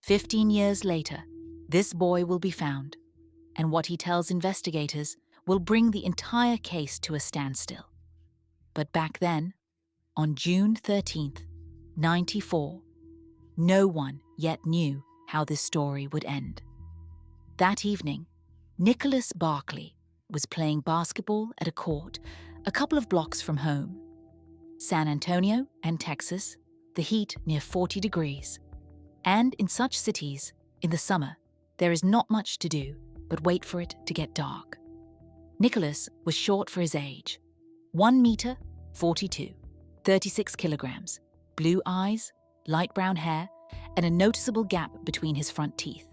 15 years later, this boy will be found, and what he tells investigators will bring the entire case to a standstill. But back then, on June 13th, 94, no one yet knew how this story would end. That evening, Nicholas Barclay was playing basketball at a court a couple of blocks from home. San Antonio and Texas, the heat near 40 degrees. And in such cities, in the summer, there is not much to do but wait for it to get dark. Nicholas was short for his age, 1 meter, 42, 36 kilograms, blue eyes, light brown hair, and a noticeable gap between his front teeth.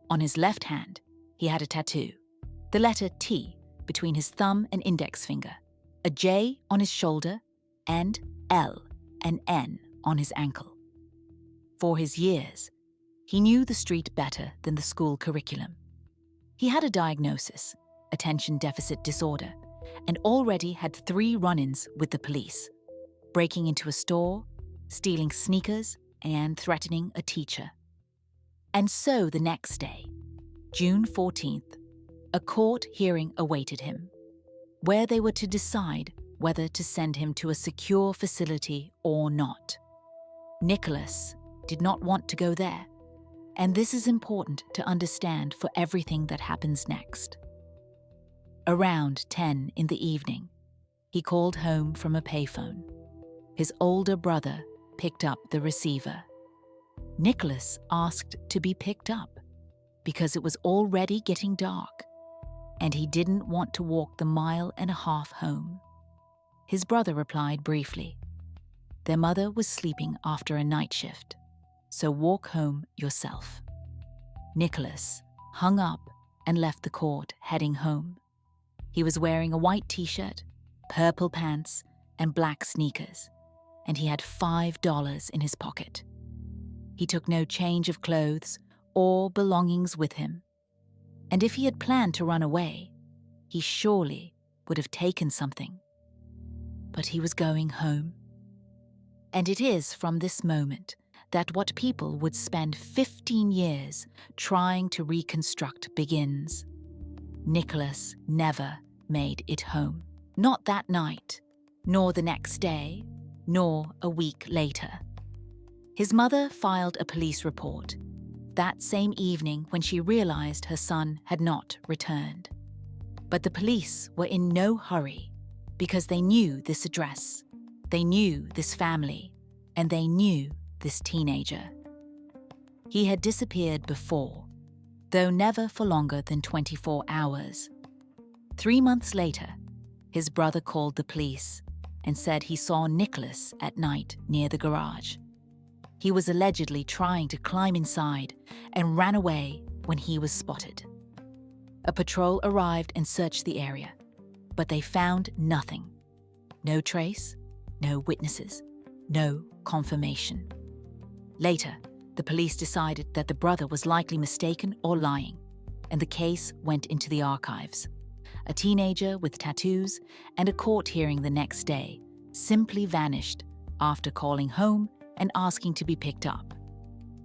On his left hand, he had a tattoo, the letter T between his thumb and index finger, a J on his shoulder, and L and N on his ankle. For his years, he knew the street better than the school curriculum. He had a diagnosis, attention deficit disorder, and already had 3 run-ins with the police, breaking into a store, stealing sneakers, and threatening a teacher. And so the next day, June 14th, a court hearing awaited him, where they were to decide whether to send him to a secure facility or not. Nicholas did not want to go there, and this is important to understand for everything that happens next. Around 10 in the evening, he called home from a payphone. His older brother picked up the receiver. Nicholas asked to be picked up because it was already getting dark, and he didn't want to walk the 1.5 miles home. His brother replied briefly, "Their mother was sleeping after a night shift, so walk home yourself." Nicholas hung up and left the court, heading home. He was wearing a white t-shirt, purple pants, and black sneakers, and he had $5 in his pocket. He took no change of clothes or belongings with him, and if he had planned to run away, he surely would have taken something. But he was going home. And it is from this moment that what people would spend 15 years trying to reconstruct begins. Nicholas never made it home. Not that night, nor the next day, nor a week later. His mother filed a police report that same evening when she realized her son had not returned. But the police were in no hurry because they knew this address, they knew this family, and they knew this teenager. He had disappeared before, though never for longer than 24 hours. 3 months later, his brother called the police and said he saw Nicholas at night near the garage. He was allegedly trying to climb inside and ran away when he was spotted. A patrol arrived and searched the area, but they found nothing. No trace, no witnesses, no confirmation. Later, the police decided that the brother was likely mistaken or lying, and the case went into the archives. A teenager with tattoos and a court hearing the next day simply vanished after calling home and asking to be picked up.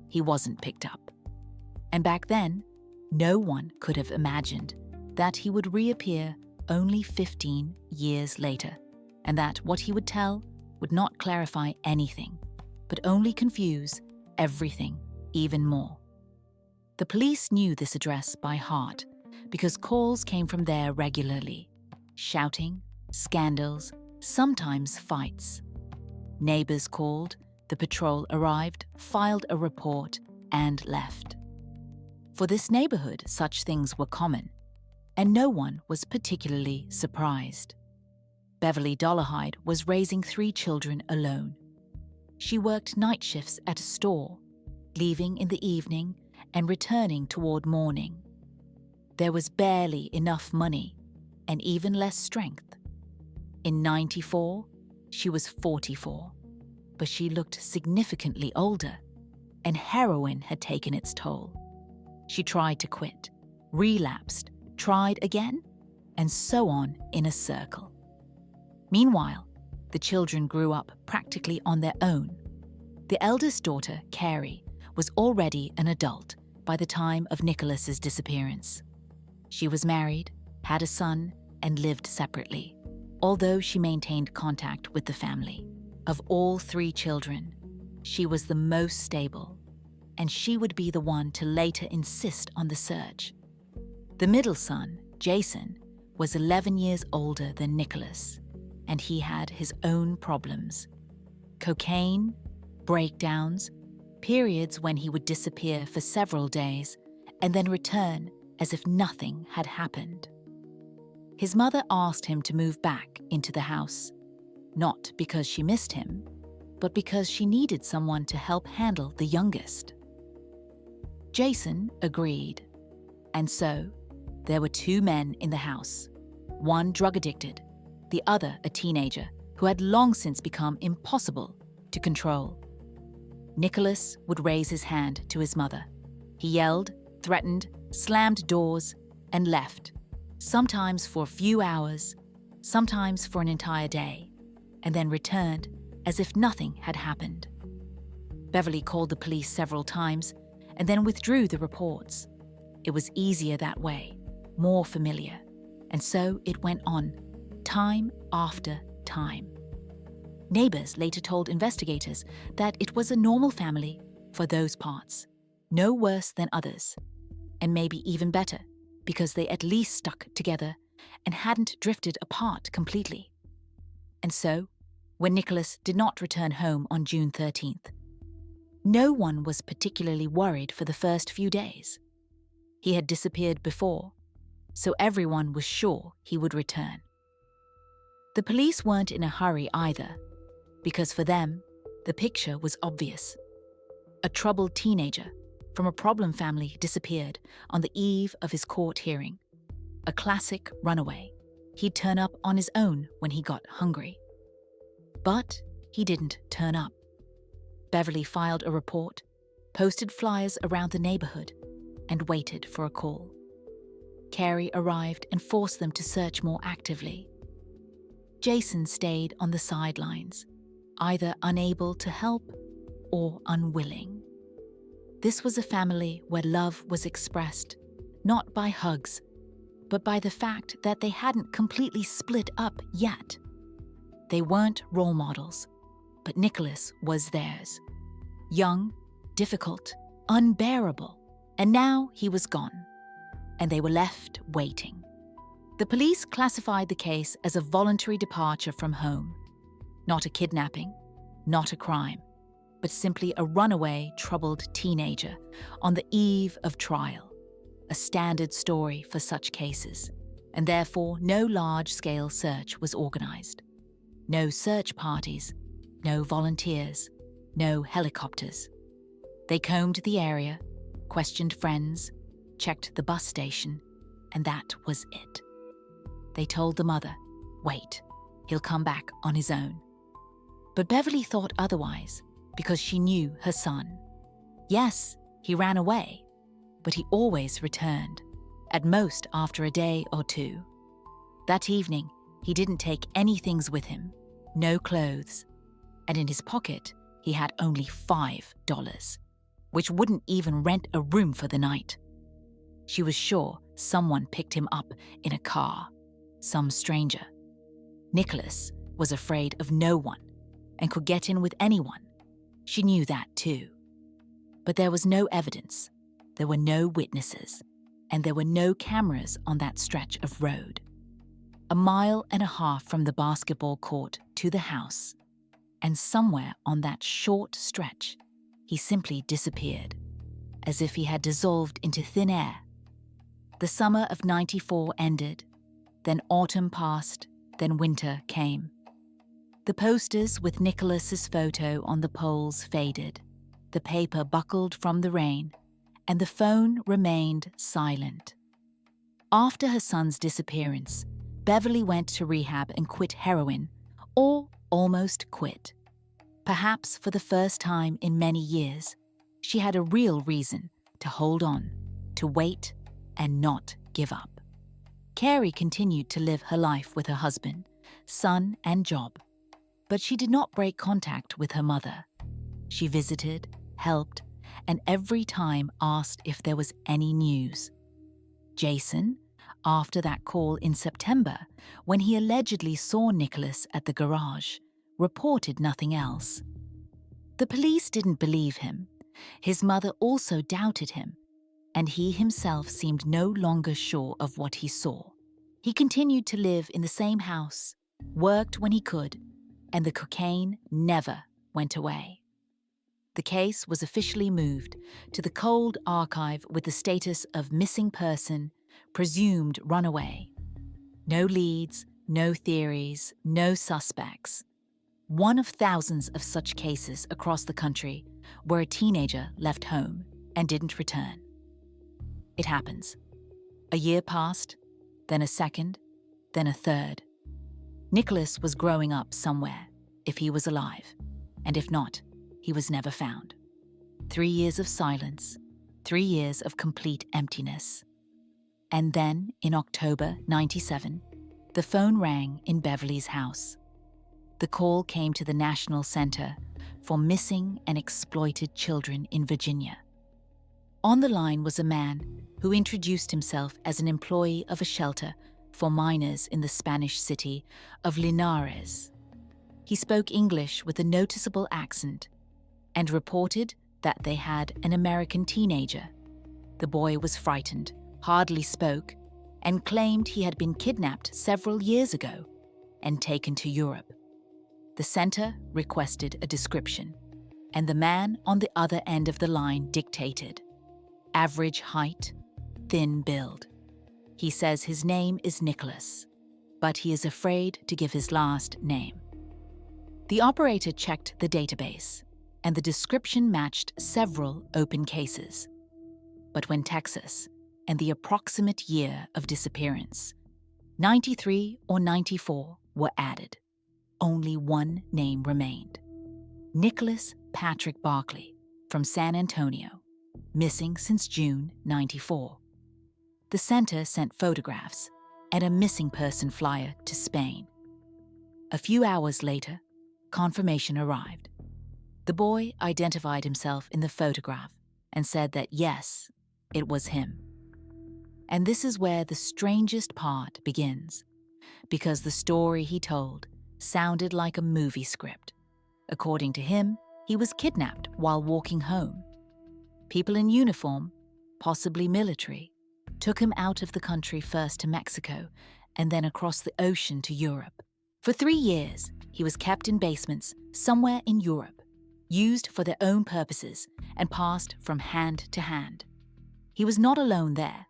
He wasn't picked up. And back then, no one could have imagined that he would reappear only 15 years later, and that what he would tell would not clarify anything, but only confuse everything even more. The police knew this address by heart because calls came from there regularly. Shouting, scandals, sometimes fights. Neighbors called, the patrol arrived, filed a report, and left. For this neighborhood, such things were common, and no one was particularly surprised. Beverly Dollarhide was raising 3 children alone. She worked night shifts at a store, leaving in the evening and returning toward morning. There was barely enough money and even less strength. In 94, she was 44, but she looked significantly older, and heroin had taken its toll. She tried to quit, relapsed, tried again, and so on in a circle. Meanwhile, the children grew up practically on their own. The eldest daughter, Carrie, was already an adult by the time of Nicholas's disappearance. She was married, had a son, and lived separately, although she maintained contact with the family. Of all 3 children, she was the most stable, and she would be the one to later insist on the search. The middle son, Jason, was 11 years older than Nicholas, and he had his own problems. Cocaine, breakdowns, periods when he would disappear for several days and then return as if nothing had happened. His mother asked him to move back into the house, not because she missed him, but because she needed someone to help handle the youngest. Jason agreed, and so there were 2 men in the house, one drug-addicted, the other a teenager who had long since become impossible to control. Nicholas would raise his hand to his mother. He yelled, threatened, slammed doors, and left, sometimes for a few hours, sometimes for an entire day, and then returned as if nothing had happened. Beverly called the police several times and then withdrew the reports. It was easier that way, more familiar, and so it went on, time after time. Neighbors later told investigators that it was a normal family for those parts, no worse than others, and maybe even better because they at least stuck together and hadn't drifted apart completely. And so, when Nicholas did not return home on June 13th, no one was particularly worried for the first few days. He had disappeared before, so everyone was sure he would return. The police weren't in a hurry either, because for them, the picture was obvious. A troubled teenager from a problem family disappeared on the eve of his court hearing. A classic runaway. He'd turn up on his own when he got hungry. But he didn't turn up. Beverly filed a report, posted flyers around the neighborhood, and waited for a call. Carey arrived and forced them to search more actively. Jason stayed on the sidelines, either unable to help or unwilling. This was a family where love was expressed, not by hugs, but by the fact that they hadn't completely split up yet. They weren't role models, but Nicholas was theirs. Young, difficult, unbearable, and now he was gone, and they were left waiting. The police classified the case as a voluntary departure from home, not a kidnapping, not a crime, but simply a runaway, troubled teenager on the eve of trial, a standard story for such cases, and therefore no large-scale search was organized. No search parties, no volunteers, no helicopters. They combed the area, questioned friends, checked the bus station, and that was it. They told the mother, "Wait, he'll come back on his own." But Beverly thought otherwise because she knew her son. Yes, he ran away, but he always returned, at most after a day or 2. That evening, he didn't take any things with him, no clothes, and in his pocket, he had only $5, which wouldn't even rent a room for the night. She was sure someone picked him up in a car, some stranger. Nicholas was afraid of no one and could get in with anyone. She knew that too. But there was no evidence, there were no witnesses, and there were no cameras on that stretch of road. A mile and a half from the basketball court to the house, and somewhere on that short stretch, he simply disappeared, as if he had dissolved into thin air. The summer of '94 ended, then autumn passed, then winter came. The posters with Nicholas's photo on the poles faded, the paper buckled from the rain, and the phone remained silent. After her son's disappearance, Beverly went to rehab and quit heroin, or almost quit. Perhaps for the first time in many years, she had a real reason to hold on, to wait, and not give up. Carey continued to live her life with her husband, son, and job, but she did not break contact with her mother. She visited, helped, and every time asked if there was any news. Jason, after that call in September, when he allegedly saw Nicholas at the garage, reported nothing else. The police didn't believe him. His mother also doubted him, and he himself seemed no longer sure of what he saw. He continued to live in the same house, worked when he could, and the cocaine never went away. The case was officially moved to the cold archive with the status of missing person, presumed runaway. No leads, no theories, no suspects. One of thousands of such cases across the country where a teenager left home and didn't return. It happens. A year passed, then a second, then a third. Nicholas was growing up somewhere, if he was alive, and if not, he was never found. 3 years of silence, 3 years of complete emptiness. And then, in October '97, the phone rang in Beverly's house. The call came to the National Center for Missing and Exploited Children in Virginia. On the line was a man who introduced himself as an employee of a shelter for minors in the Spanish city of Linares. He spoke English with a noticeable accent and reported that they had an American teenager. The boy was frightened, hardly spoke, and claimed he had been kidnapped several years ago and taken to Europe. The center requested a description, and the man on the other end of the line dictated. Average height, thin build. He says his name is Nicholas, but he is afraid to give his last name. The operator checked the database, and the description matched several open cases. But when Texas and the approximate year of disappearance, 93 or 94, were added, only one name remained. Nicholas Patrick Barclay from San Antonio, missing since June '94. The center sent photographs and a missing person flyer to Spain. A few hours later, confirmation arrived. The boy identified himself in the photograph and said that yes, it was him. And this is where the strangest part begins, because the story he told sounded like a movie script. According to him, he was kidnapped while walking home. People in uniform, possibly military, took him out of the country first to Mexico and then across the ocean to Europe. For 3 years, he was kept in basements somewhere in Europe, used for their own purposes and passed from hand to hand. He was not alone there.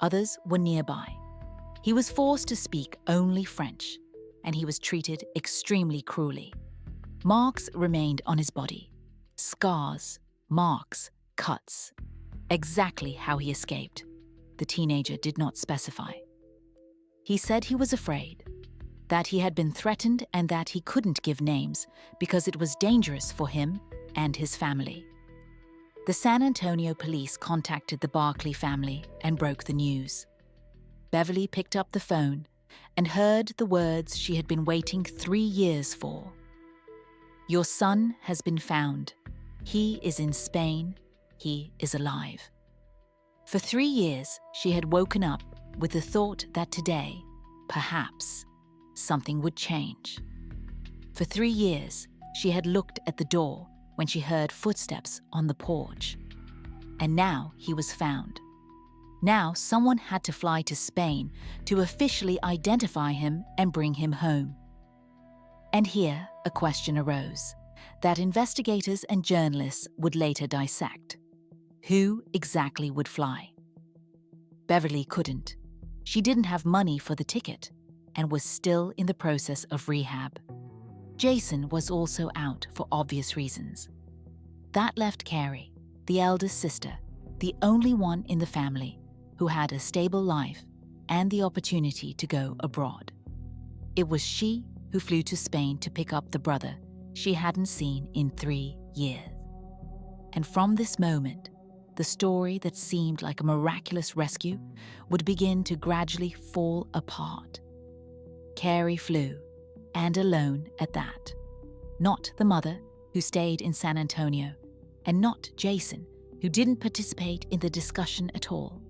Others were nearby. He was forced to speak only French, and he was treated extremely cruelly. Marks remained on his body. Scars, marks, cuts. Exactly how he escaped, the teenager did not specify. He said he was afraid, that he had been threatened and that he couldn't give names because it was dangerous for him and his family. The San Antonio police contacted the Barclay family and broke the news. Beverly picked up the phone and heard the words she had been waiting 3 years for. "Your son has been found. He is in Spain. He is alive." For 3 years, she had woken up with the thought that today, perhaps, something would change. For 3 years, she had looked at the door when she heard footsteps on the porch. And now he was found. Now someone had to fly to Spain to officially identify him and bring him home. And here a question arose that investigators and journalists would later dissect. Who exactly would fly? Beverly couldn't. She didn't have money for the ticket and was still in the process of rehab. Jason was also out for obvious reasons. That left Carrie, the eldest sister, the only one in the family who had a stable life and the opportunity to go abroad. It was she who flew to Spain to pick up the brother she hadn't seen in 3 years. And from this moment, the story that seemed like a miraculous rescue would begin to gradually fall apart. Carrie flew, and alone at that. Not the mother, who stayed in San Antonio, and not Jason, who didn't participate in the discussion at all.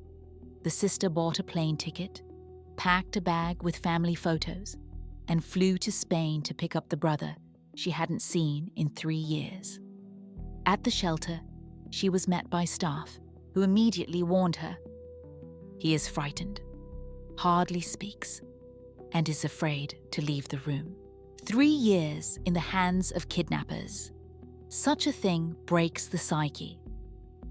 The sister bought a plane ticket, packed a bag with family photos, and flew to Spain to pick up the brother she hadn't seen in 3 years. At the shelter, she was met by staff who immediately warned her. He is frightened, hardly speaks, and is afraid to leave the room. 3 years in the hands of kidnappers. Such a thing breaks the psyche,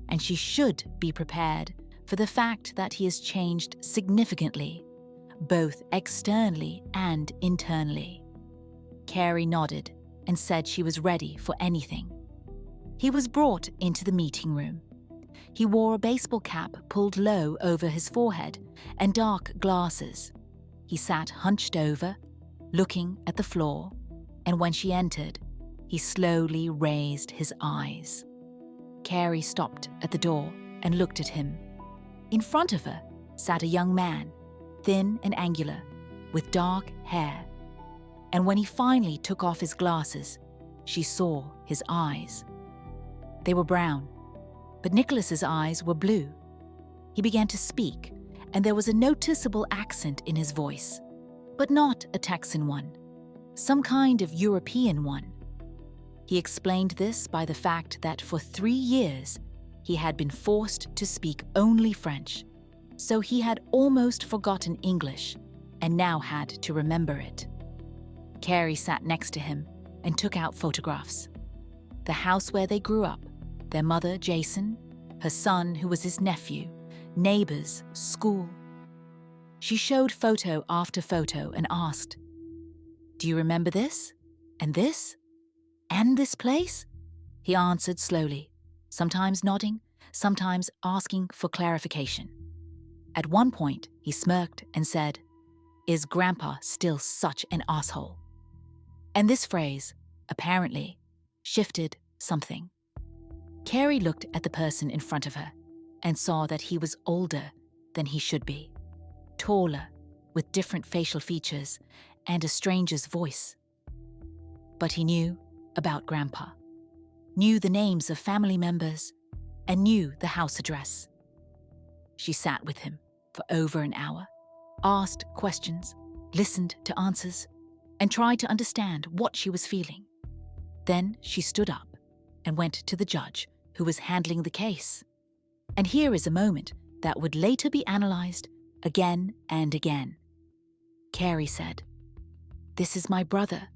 and she should be prepared for the fact that he has changed significantly, both externally and internally. Carey nodded and said she was ready for anything. He was brought into the meeting room. He wore a baseball cap pulled low over his forehead and dark glasses. He sat hunched over, looking at the floor, and when she entered, he slowly raised his eyes. Carey stopped at the door and looked at him. In front of her sat a young man, thin and angular, with dark hair. And when he finally took off his glasses, she saw his eyes. They were brown, but Nicholas's eyes were blue. He began to speak, and there was a noticeable accent in his voice, but not a Texan one, some kind of European one. He explained this by the fact that for 3 years he had been forced to speak only French, so he had almost forgotten English and now had to remember it. Carey sat next to him and took out photographs. The house where they grew up, their mother, Jason, her son, who was his nephew, neighbors, school. She showed photo after photo and asked, "Do you remember this? And this? And this place?" He answered slowly, sometimes nodding, sometimes asking for clarification. At one point, he smirked and said, "Is Grandpa still such an asshole?" And this phrase, apparently, shifted something. Carey looked at the person in front of her and saw that he was older than he should be, taller, with different facial features and a stranger's voice. But he knew about Grandpa, knew the names of family members, and knew the house address. She sat with him for over an hour, asked questions, listened to answers, and tried to understand what she was feeling. Then she stood up and went to the judge who was handling the case. And here is a moment that would later be analyzed again and again. Carey said, "This is my brother.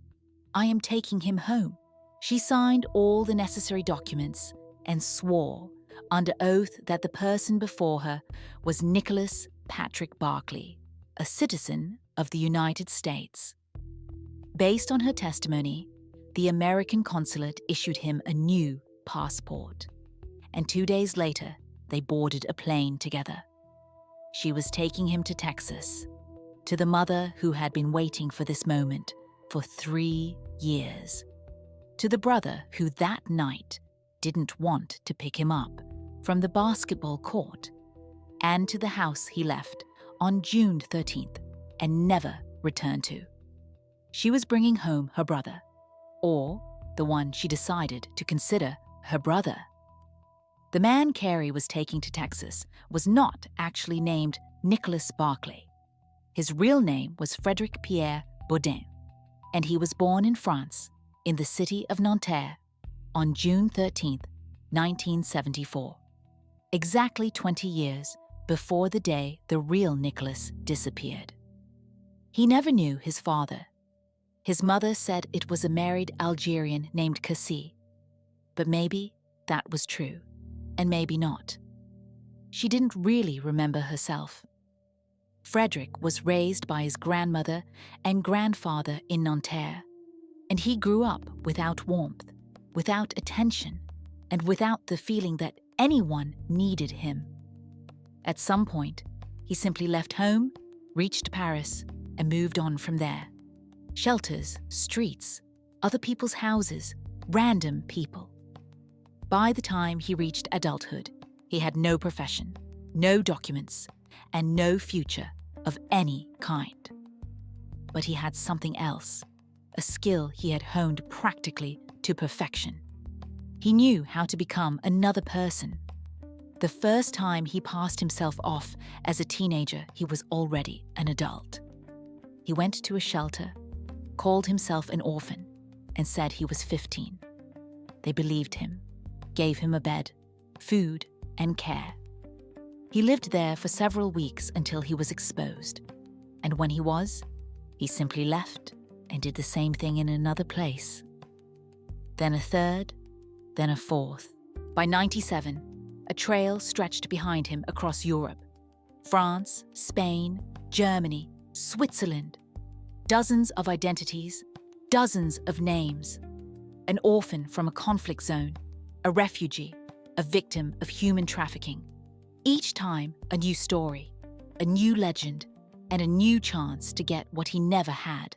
I am taking him home." She signed all the necessary documents and swore under oath that the person before her was Nicholas Patrick Barclay, a citizen of the United States. Based on her testimony, the American consulate issued him a new passport, and 2 days later, they boarded a plane together. She was taking him to Texas, to the mother who had been waiting for this moment for 3 years, to the brother who that night didn't want to pick him up from the basketball court, and to the house he left on June 13th and never returned to. She was bringing home her brother, or the one she decided to consider her brother. The man Carey was taking to Texas was not actually named Nicholas Barclay. His real name was Frédéric Pierre Bourdin, and he was born in France, in the city of Nanterre, on June 13th, 1974, exactly 20 years before the day the real Nicholas disappeared. He never knew his father. His mother said it was a married Algerian named Cassie, but maybe that was true, and maybe not. She didn't really remember herself. Frédéric was raised by his grandmother and grandfather in Nanterre, and he grew up without warmth, without attention, and without the feeling that anyone needed him. At some point, he simply left home, reached Paris, and moved on from there. Shelters, streets, other people's houses, random people. By the time he reached adulthood, he had no profession, no documents, and no future of any kind. But he had something else, a skill he had honed practically to perfection. He knew how to become another person, The first time he passed himself off as a teenager, he was already an adult. He went to a shelter, called himself an orphan, and said he was 15. They believed him, gave him a bed, food, and care. He lived there for several weeks until he was exposed. And when he simply left and did the same thing in another place. Then a third, then a fourth. By 97, a trail stretched behind him across Europe. France, Spain, Germany, Switzerland. Dozens of identities, dozens of names. An orphan from a conflict zone, a refugee, a victim of human trafficking. Each time, a new story, a new legend, and a new chance to get what he never had,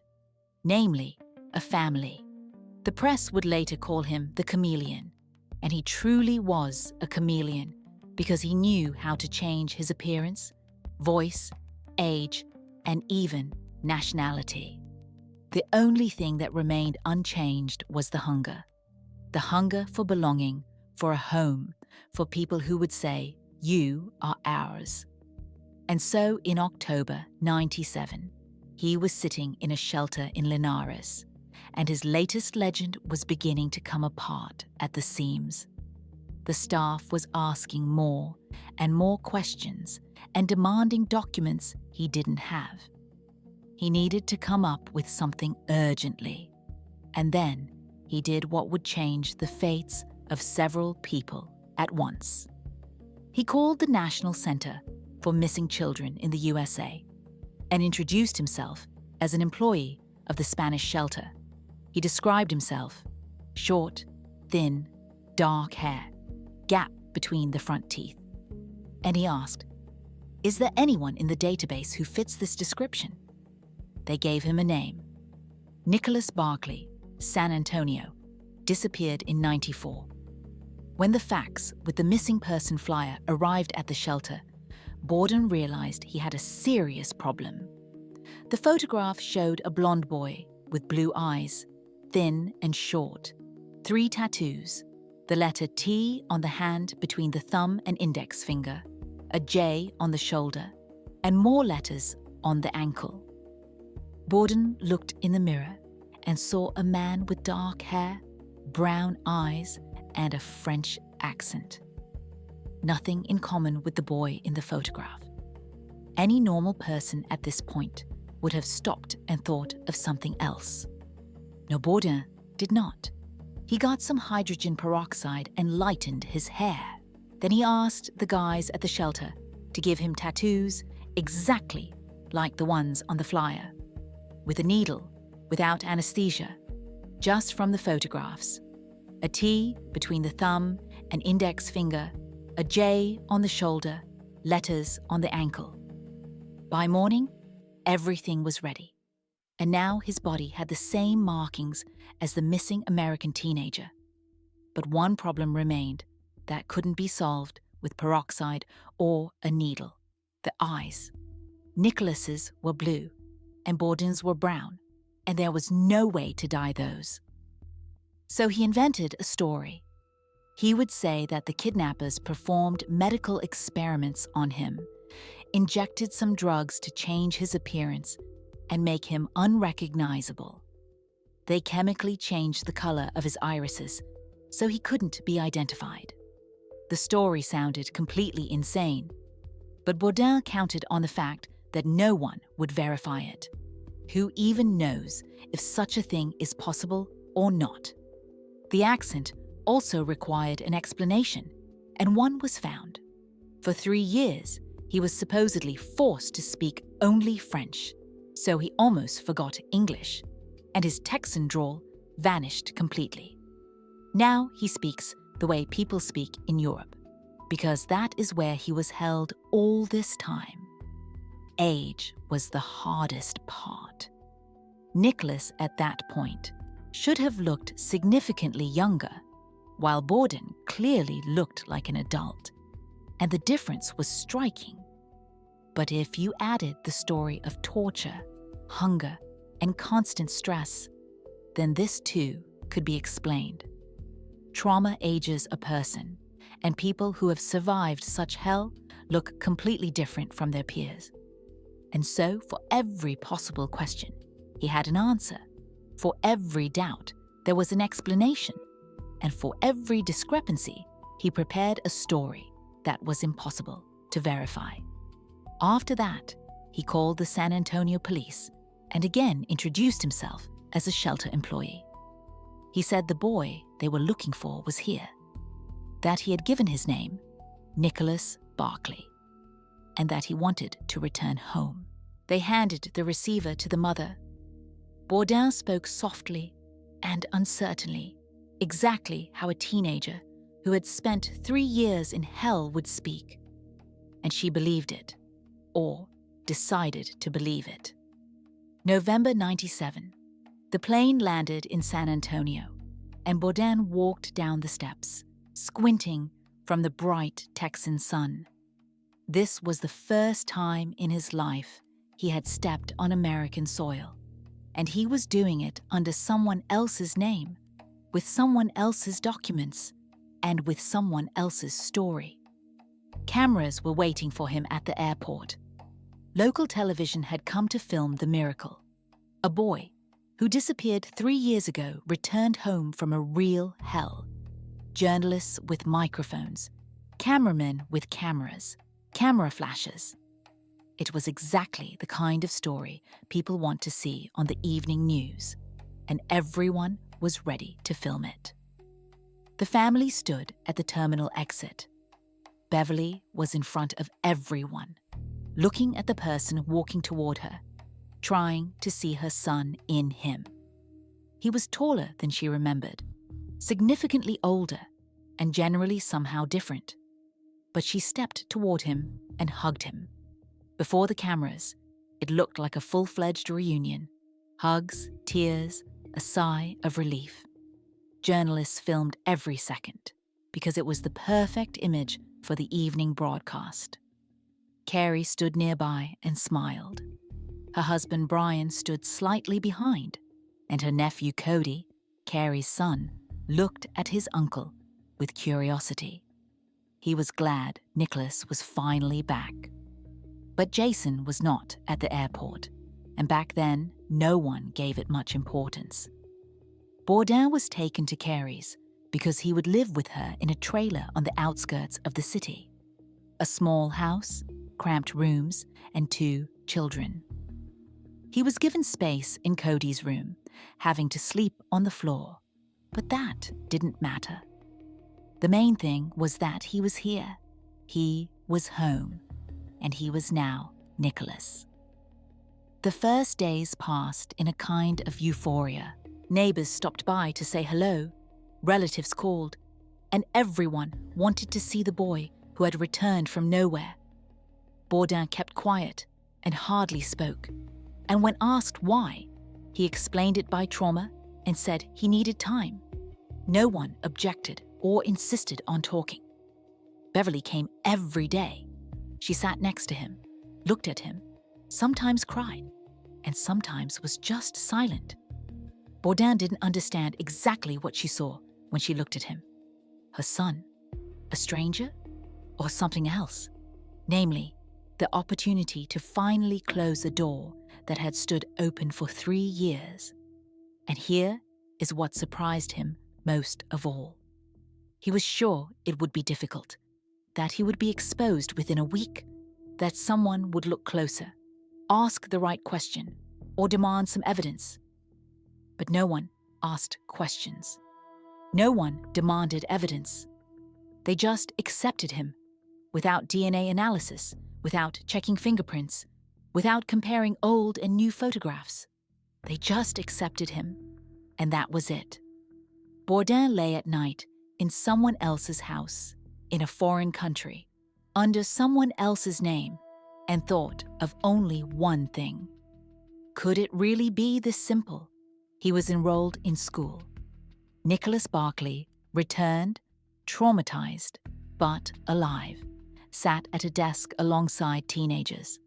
namely, a family. The press would later call him the chameleon, and he truly was a chameleon because he knew how to change his appearance, voice, age, and even nationality. The only thing that remained unchanged was the hunger for belonging, for a home, for people who would say, "You are ours." And so in October 97, he was sitting in a shelter in Linares, and his latest legend was beginning to come apart at the seams. The staff was asking more and more questions and demanding documents he didn't have. He needed to come up with something urgently, and then he did what would change the fates of several people at once. He called the National Center for Missing Children in the USA and introduced himself as an employee of the Spanish shelter. He described himself: short, thin, dark hair, gap between the front teeth. And he asked, "Is there anyone in the database who fits this description?" They gave him a name: Nicholas Barclay, San Antonio, disappeared in 94. When the fax with the missing person flyer arrived at the shelter, Bourdin realized he had a serious problem. The photograph showed a blonde boy with blue eyes, thin and short, 3 tattoos, the letter T on the hand between the thumb and index finger, a J on the shoulder, and more letters on the ankle. Bourdin looked in the mirror and saw a man with dark hair, brown eyes, and a French accent. Nothing in common with the boy in the photograph. Any normal person at this point would have stopped and thought of something else. No, Bourdin did not. He got some hydrogen peroxide and lightened his hair. Then he asked the guys at the shelter to give him tattoos exactly like the ones on the flyer, with a needle, without anesthesia, just from the photographs. A T between the thumb and index finger, a J on the shoulder, letters on the ankle. By morning, everything was ready, and now his body had the same markings as the missing American teenager. But one problem remained that couldn't be solved with peroxide or a needle: the eyes. Nicholas's were blue, and Bourdin's were brown, and there was no way to dye those. So he invented a story. He would say that the kidnappers performed medical experiments on him, injected some drugs to change his appearance and make him unrecognizable. They chemically changed the color of his irises so he couldn't be identified. The story sounded completely insane, but Bourdin counted on the fact that no one would verify it. Who even knows if such a thing is possible or not? The accent also required an explanation, and one was found. For 3 years, he was supposedly forced to speak only French, so he almost forgot English, and his Texan drawl vanished completely. Now he speaks the way people speak in Europe, because that is where he was held all this time. Age was the hardest part. Nicholas, at that point, should have looked significantly younger, while Bourdin clearly looked like an adult, and the difference was striking. But if you added the story of torture, hunger, and constant stress, then this too could be explained. Trauma ages a person, and people who have survived such hell look completely different from their peers. And so, for every possible question, he had an answer. For every doubt, there was an explanation. And for every discrepancy, he prepared a story that was impossible to verify. After that, he called the San Antonio police and again introduced himself as a shelter employee. He said the boy they were looking for was here, that he had given his name, Nicholas Barclay, and that he wanted to return home. They handed the receiver to the mother. Bourdin spoke softly and uncertainly, exactly how a teenager who had spent 3 years in hell would speak. And she believed it, or decided to believe it. November 97. The plane landed in San Antonio, and Bourdin walked down the steps, squinting from the bright Texan sun. This was the first time in his life he had stepped on American soil, and he was doing it under someone else's name, with someone else's documents, and with someone else's story. Cameras were waiting for him at the airport. Local television had come to film the miracle. A boy who disappeared 3 years ago returned home from a real hell. Journalists with microphones, cameramen with cameras, camera flashes. It was exactly the kind of story people want to see on the evening news, and everyone was ready to film it. The family stood at the terminal exit. Beverly was in front of everyone, looking at the person walking toward her, trying to see her son in him. He was taller than she remembered, significantly older, and generally somehow different. But she stepped toward him and hugged him. Before the cameras, it looked like a full-fledged reunion. Hugs, tears, a sigh of relief. Journalists filmed every second because it was the perfect image for the evening broadcast. Carrie stood nearby and smiled. Her husband Brian stood slightly behind, and her nephew Cody, Carrie's son, looked at his uncle with curiosity. He was glad Nicholas was finally back. But Jason was not at the airport, and back then, no one gave it much importance. Bourdin was taken to Carrie's because he would live with her in a trailer on the outskirts of the city. A small house, cramped rooms, and 2 children. He was given space in Cody's room, having to sleep on the floor, but that didn't matter. The main thing was that he was here. He was home, and he was now Nicholas. The first days passed in a kind of euphoria. Neighbors stopped by to say hello, relatives called, and everyone wanted to see the boy who had returned from nowhere. Bourdin kept quiet and hardly spoke, and when asked why, he explained it by trauma and said he needed time. No one objected or insisted on talking. Beverly came every day. She sat next to him, looked at him, sometimes cried, and sometimes was just silent. Bourdin didn't understand exactly what she saw when she looked at him. Her son, a stranger, or something else, namely, the opportunity to finally close a door that had stood open for 3 years. And here is what surprised him most of all. He was sure it would be difficult, that he would be exposed within a week, that someone would look closer, ask the right question, or demand some evidence. But no one asked questions. No one demanded evidence. They just accepted him, without DNA analysis, without checking fingerprints, without comparing old and new photographs. They just accepted him, and that was it. Bourdin lay at night in someone else's house, in a foreign country, under someone else's name, and thought of only one thing. Could it really be this simple? He was enrolled in school. Nicholas Barclay returned, traumatized, but alive, sat at a desk alongside teenagers.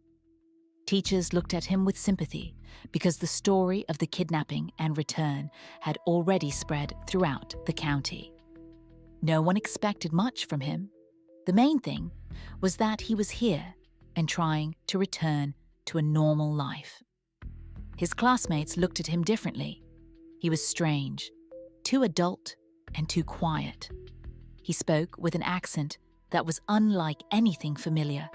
Teachers looked at him with sympathy because the story of the kidnapping and return had already spread throughout the county. No one expected much from him. The main thing was that he was here and trying to return to a normal life. His classmates looked at him differently. He was strange, too adult and too quiet. He spoke with an accent that was unlike anything familiar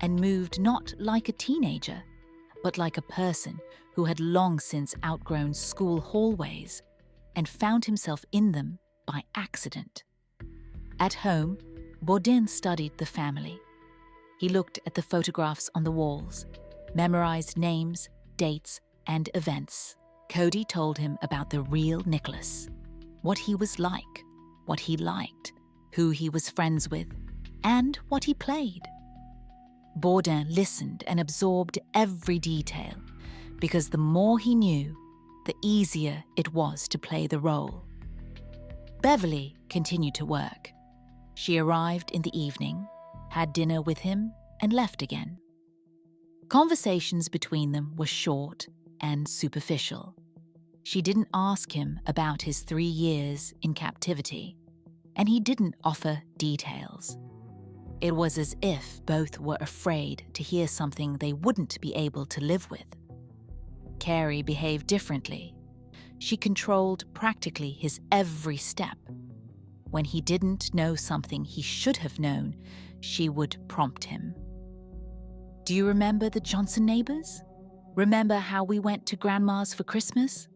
and moved not like a teenager, but like a person who had long since outgrown school hallways and found himself in them by accident. At home, Bourdin studied the family. He looked at the photographs on the walls, memorized names, dates, and events. Cody told him about the real Nicholas, what he was like, what he liked, who he was friends with, and what he played. Bourdin listened and absorbed every detail, because the more he knew, the easier it was to play the role. Beverly continued to work. She arrived in the evening, had dinner with him, and left again. Conversations between them were short and superficial. She didn't ask him about his 3 years in captivity, and he didn't offer details. It was as if both were afraid to hear something they wouldn't be able to live with. Carrie behaved differently. She controlled practically his every step. When he didn't know something he should have known, she would prompt him. "Do you remember the Johnson neighbors? Remember how we went to Grandma's for Christmas?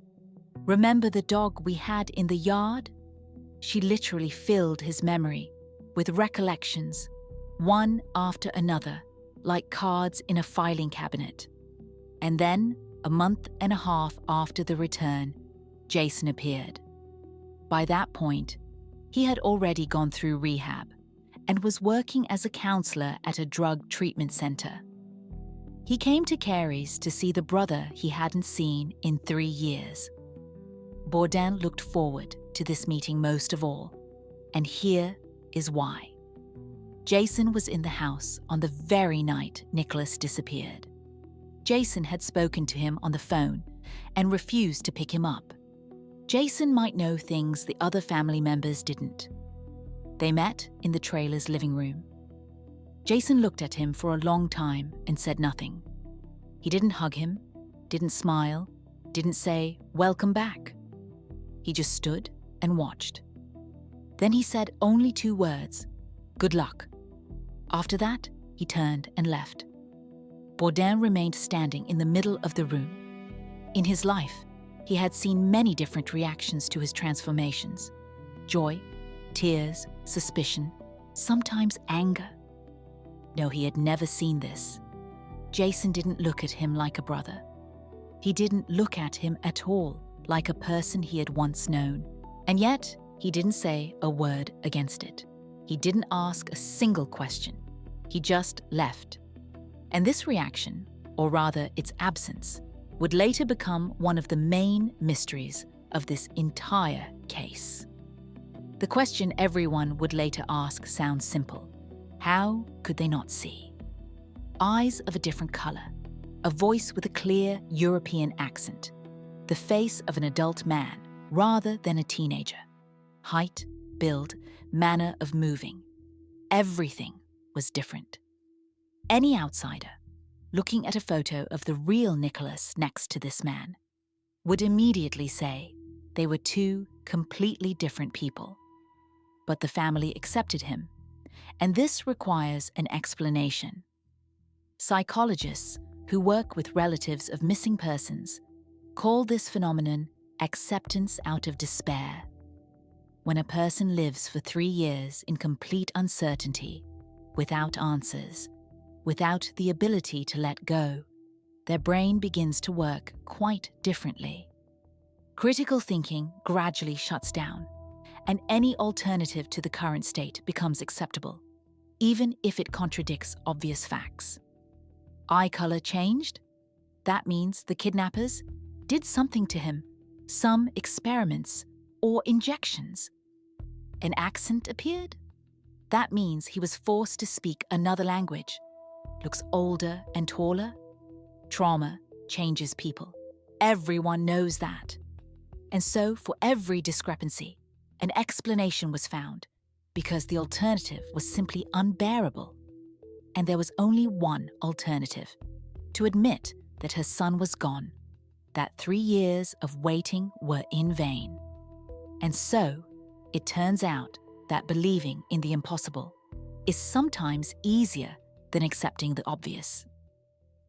Remember the dog we had in the yard?" She literally filled his memory with recollections, one after another, like cards in a filing cabinet. And then, a month and a half after the return, Jason appeared. By that point, he had already gone through rehab and was working as a counselor at a drug treatment center. He came to Carey's to see the brother he hadn't seen in 3 years. Bourdin looked forward to this meeting most of all, and here is why. Jason was in the house on the very night Nicholas disappeared. Jason had spoken to him on the phone and refused to pick him up. Jason might know things the other family members didn't. They met in the trailer's living room. Jason looked at him for a long time and said nothing. He didn't hug him, didn't smile, didn't say, "Welcome back." He just stood and watched. Then he said only 2 words, "Good luck." After that, he turned and left. Bourdin remained standing in the middle of the room. In his life, he had seen many different reactions to his transformations: joy, tears, suspicion, sometimes anger. No, he had never seen this. Jason didn't look at him like a brother. He didn't look at him at all like a person he had once known. And yet, he didn't say a word against it. He didn't ask a single question. He just left. And this reaction, or rather its absence, would later become one of the main mysteries of this entire case. The question everyone would later ask sounds simple. How could they not see? Eyes of a different color, a voice with a clear European accent, the face of an adult man rather than a teenager, height, build, manner of moving. Everything was different. Any outsider, looking at a photo of the real Nicholas next to this man, would immediately say they were 2 completely different people. But the family accepted him, and this requires an explanation. Psychologists who work with relatives of missing persons call this phenomenon acceptance out of despair. When a person lives for 3 years in complete uncertainty, without answers, without the ability to let go, their brain begins to work quite differently. Critical thinking gradually shuts down, and any alternative to the current state becomes acceptable, even if it contradicts obvious facts. Eye color changed? That means the kidnappers did something to him, some experiments or injections. An accent appeared? That means he was forced to speak another language. Looks older and taller? Trauma changes people. Everyone knows that. And so, for every discrepancy, an explanation was found, because the alternative was simply unbearable. And there was only one alternative: to admit that her son was gone, that 3 years of waiting were in vain. And so, it turns out that believing in the impossible is sometimes easier than accepting the obvious.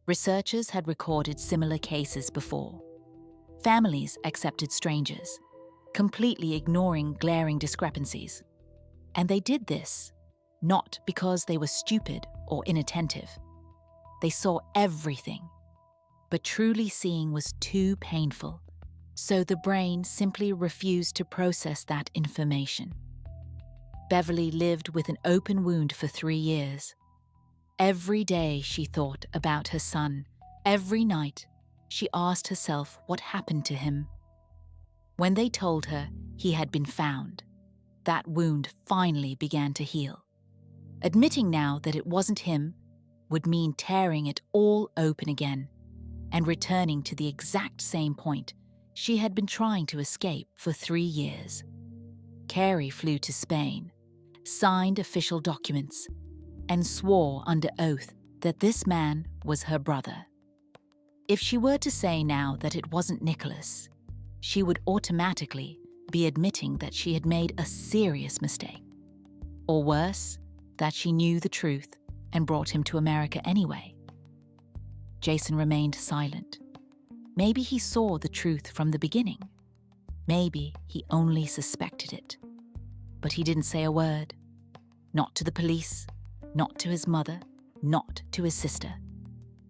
Researchers had recorded similar cases before. Families accepted strangers, completely ignoring glaring discrepancies. And they did this not because they were stupid or inattentive. They saw everything, but truly seeing was too painful, so the brain simply refused to process that information. Beverly lived with an open wound for 3 years. Every day she thought about her son. Every night she asked herself what happened to him. When they told her he had been found, that wound finally began to heal. Admitting now that it wasn't him would mean tearing it all open again and returning to the exact same point she had been trying to escape for 3 years. Carrie flew to Spain, signed official documents, and swore under oath that this man was her brother. If she were to say now that it wasn't Nicholas, she would automatically be admitting that she had made a serious mistake. Or worse, that she knew the truth and brought him to America anyway. Jason remained silent. Maybe he saw the truth from the beginning. Maybe he only suspected it. But he didn't say a word. Not to the police, not to his mother, not to his sister.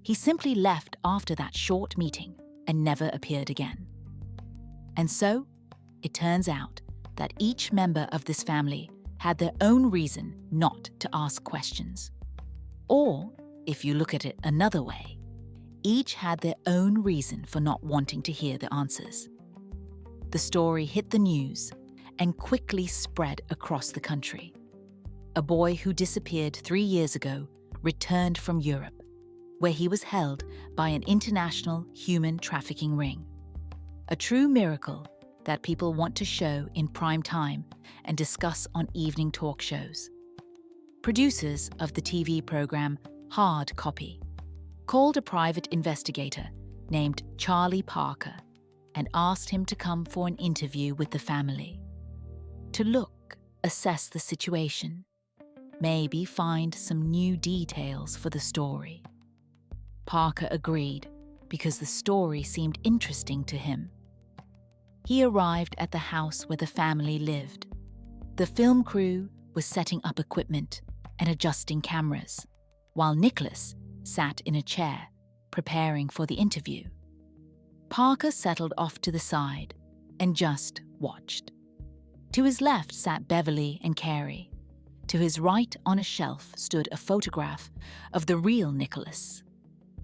He simply left after that short meeting and never appeared again. And so, it turns out that each member of this family had their own reason not to ask questions. Or, if you look at it another way, each had their own reason for not wanting to hear the answers. The story hit the news and quickly spread across the country. A boy who disappeared 3 years ago returned from Europe, where he was held by an international human trafficking ring. A true miracle that people want to show in prime time and discuss on evening talk shows. Producers of the TV program Hard Copy called a private investigator named Charlie Parker and asked him to come for an interview with the family. To look, assess the situation, maybe find some new details for the story. Parker agreed because the story seemed interesting to him. He arrived at the house where the family lived. The film crew was setting up equipment and adjusting cameras, while Nicholas sat in a chair, preparing for the interview. Parker settled off to the side and just watched. To his left sat Beverly and Carrie. To his right on a shelf stood a photograph of the real Nicholas.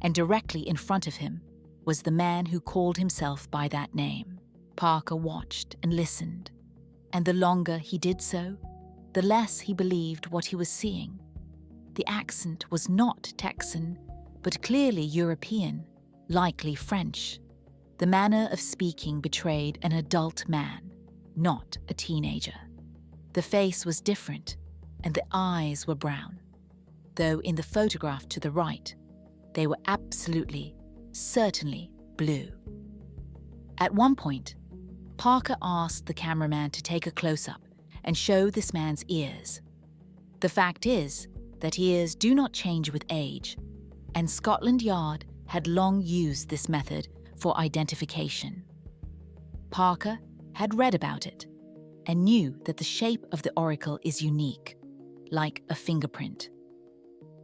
And directly in front of him was the man who called himself by that name. Parker watched and listened, and the longer he did so, the less he believed what he was seeing. The accent was not Texan, but clearly European, likely French. The manner of speaking betrayed an adult man, not a teenager. The face was different, and the eyes were brown, though in the photograph to the right, they were absolutely, certainly blue. At one point, Parker asked the cameraman to take a close-up and show this man's ears. The fact is that ears do not change with age, and Scotland Yard had long used this method for identification. Parker had read about it and knew that the shape of the auricle is unique, like a fingerprint.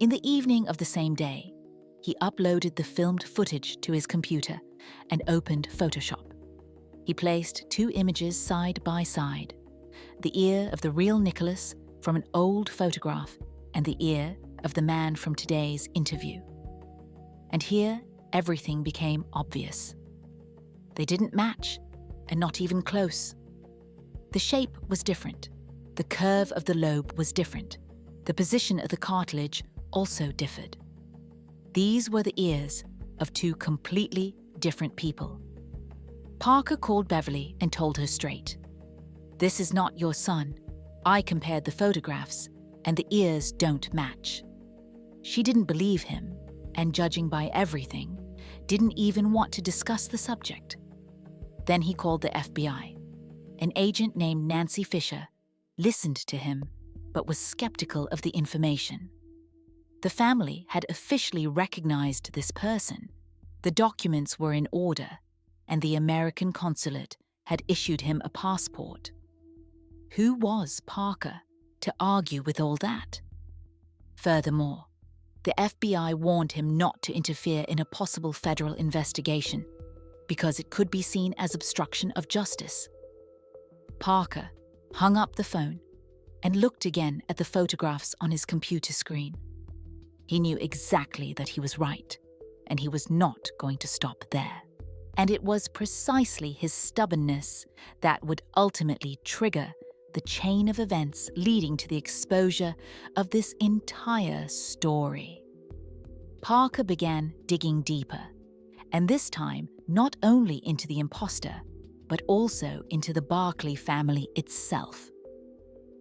In the evening of the same day, he uploaded the filmed footage to his computer and opened Photoshop. He placed 2 images side by side, the ear of the real Nicholas from an old photograph and the ear of the man from today's interview. And here, everything became obvious. They didn't match, and not even close. The shape was different. The curve of the lobe was different. The position of the cartilage also differed. These were the ears of 2 completely different people. Parker called Beverly and told her straight, "This is not your son. I compared the photographs, and the ears don't match. She didn't believe him, and judging by everything, didn't even want to discuss the subject. Then he called the FBI. An agent named Nancy Fisher listened to him, but was skeptical of the information. The family had officially recognized this person. The documents were in order, and the American consulate had issued him a passport. Who was Parker to argue with all that? Furthermore, the FBI warned him not to interfere in a possible federal investigation because it could be seen as obstruction of justice. Parker hung up the phone and looked again at the photographs on his computer screen. He knew exactly that he was right, and he was not going to stop there. And it was precisely his stubbornness that would ultimately trigger the chain of events leading to the exposure of this entire story. Parker began digging deeper, and this time not only into the imposter, but also into the Barclay family itself.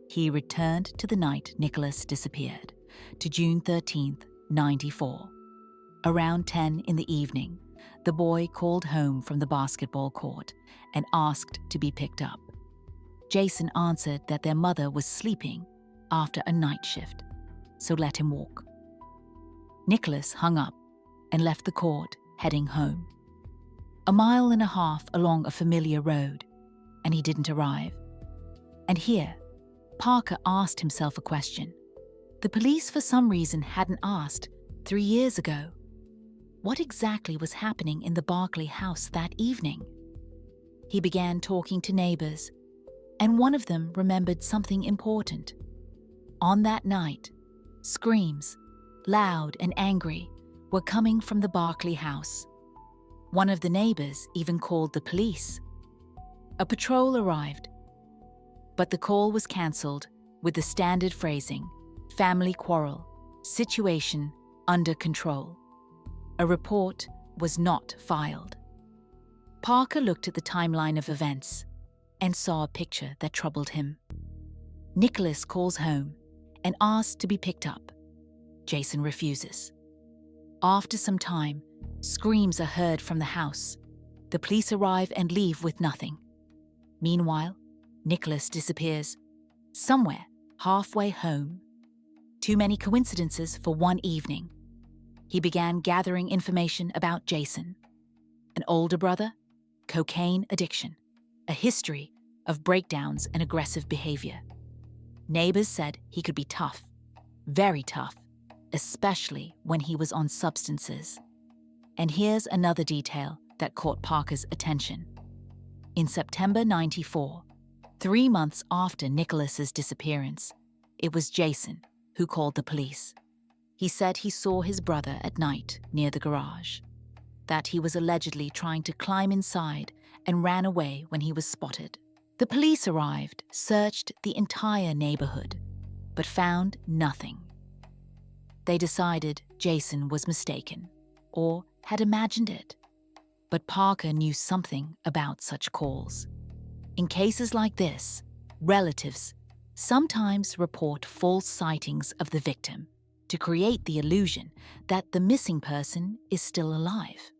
He returned to the night Nicholas disappeared, to June 13th, 1994. Around 10 in the evening, the boy called home from the basketball court and asked to be picked up. Jason answered that their mother was sleeping after a night shift, so let him walk. Nicholas hung up and left the court, heading home. 1.5 miles along a familiar road, and he didn't arrive. And here, Parker asked himself a question the police for some reason hadn't asked 3 years ago. What exactly was happening in the Barclay house that evening? He began talking to neighbors, and one of them remembered something important. On that night, screams, loud and angry, were coming from the Barclay house. One of the neighbors even called the police. A patrol arrived, but the call was cancelled with the standard phrasing, family quarrel, situation under control. A report was not filed. Parker looked at the timeline of events and saw a picture that troubled him. Nicholas calls home and asks to be picked up. Jason refuses. After some time, screams are heard from the house. The police arrive and leave with nothing. Meanwhile, Nicholas disappears, somewhere halfway home. Too many coincidences for one evening. He began gathering information about Jason. An older brother, cocaine addiction, a history of breakdowns and aggressive behavior. Neighbors said he could be tough, very tough, especially when he was on substances. And here's another detail that caught Parker's attention. In September 1994, 3 months after Nicholas's disappearance, it was Jason who called the police. He said he saw his brother at night near the garage, that he was allegedly trying to climb inside and ran away when he was spotted. The police arrived, searched the entire neighborhood, but found nothing. They decided Jason was mistaken, or had imagined it. But Parker knew something about such calls. In cases like this, relatives sometimes report false sightings of the victim to create the illusion that the missing person is still alive.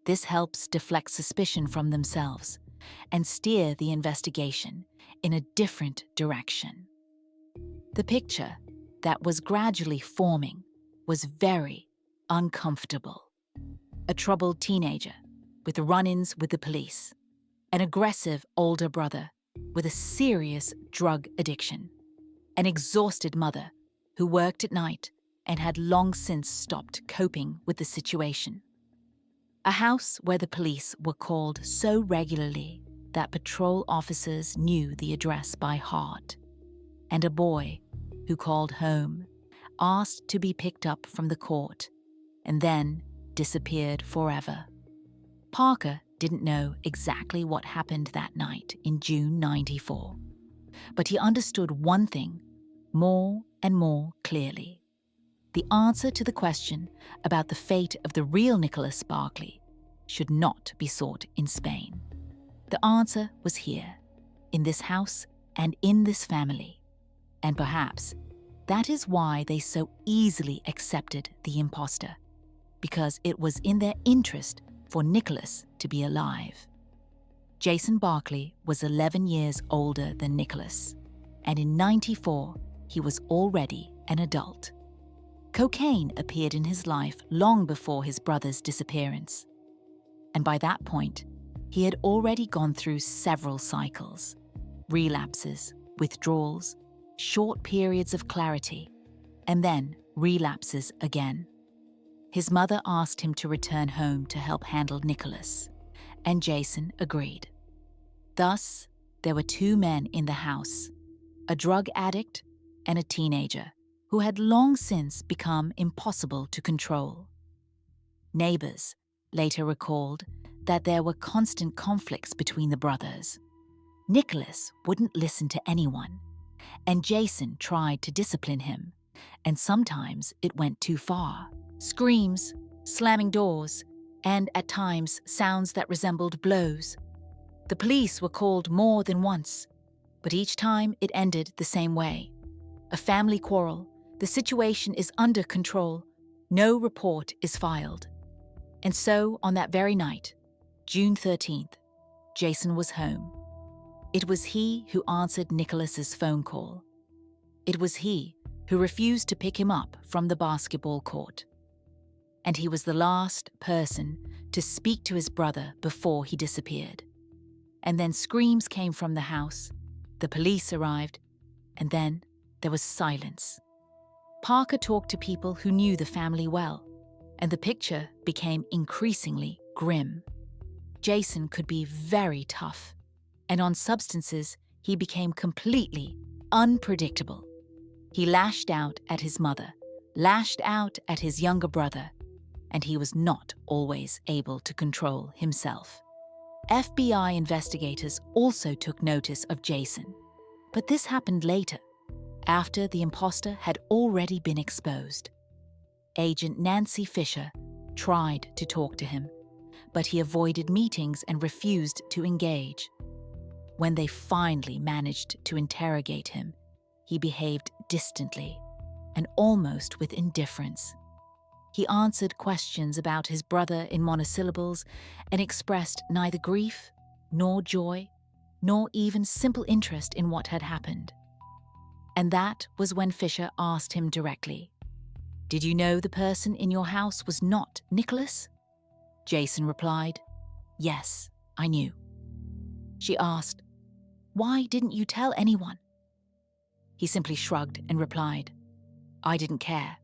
This helps deflect suspicion from themselves and steer the investigation in a different direction. The picture that was gradually forming was very uncomfortable. A troubled teenager with run-ins with the police, an aggressive older brother with a serious drug addiction, an exhausted mother who worked at night and had long since stopped coping with the situation. A house where the police were called so regularly that patrol officers knew the address by heart, and a boy who called home, asked to be picked up from the court, and then disappeared forever. Parker didn't know exactly what happened that night in June 1994, but he understood one thing more and more clearly. The answer to the question about the fate of the real Nicholas Barclay should not be sought in Spain. The answer was here, in this house and in this family. And perhaps that is why they so easily accepted the imposter, because it was in their interest for Nicholas to be alive. Jason Barclay was 11 years older than Nicholas, and in '94 he was already an adult. Cocaine appeared in his life long before his brother's disappearance, and by that point, he had already gone through several cycles: relapses, withdrawals, short periods of clarity, and then relapses again. His mother asked him to return home to help handle Nicholas, and Jason agreed. Thus, there were two men in the house, a drug addict and a teenager who had long since become impossible to control. Neighbors later recalled that there were constant conflicts between the brothers. Nicholas wouldn't listen to anyone, and Jason tried to discipline him, and sometimes it went too far. Screams, slamming doors, and at times sounds that resembled blows. The police were called more than once, but each time it ended the same way. A family quarrel, the situation is under control, no report is filed. And so, on that very night, June 13th, Jason was home. It was he who answered Nicholas's phone call. It was he who refused to pick him up from the basketball court. And he was the last person to speak to his brother before he disappeared. And then screams came from the house, the police arrived, and then there was silence. Parker talked to people who knew the family well, and the picture became increasingly grim. Jason could be very tough, and on substances, he became completely unpredictable. He lashed out at his mother, lashed out at his younger brother, and he was not always able to control himself. FBI investigators also took notice of Jason, but this happened later, after the imposter had already been exposed. Agent Nancy Fisher tried to talk to him, but he avoided meetings and refused to engage. When they finally managed to interrogate him, he behaved distantly and almost with indifference. He answered questions about his brother in monosyllables and expressed neither grief, nor joy, nor even simple interest in what had happened. And that was when Fisher asked him directly, "Did you know the person in your house was not Nicholas?" Jason replied, "Yes, I knew." She asked, "Why didn't you tell anyone?" He simply shrugged and replied, "I didn't care.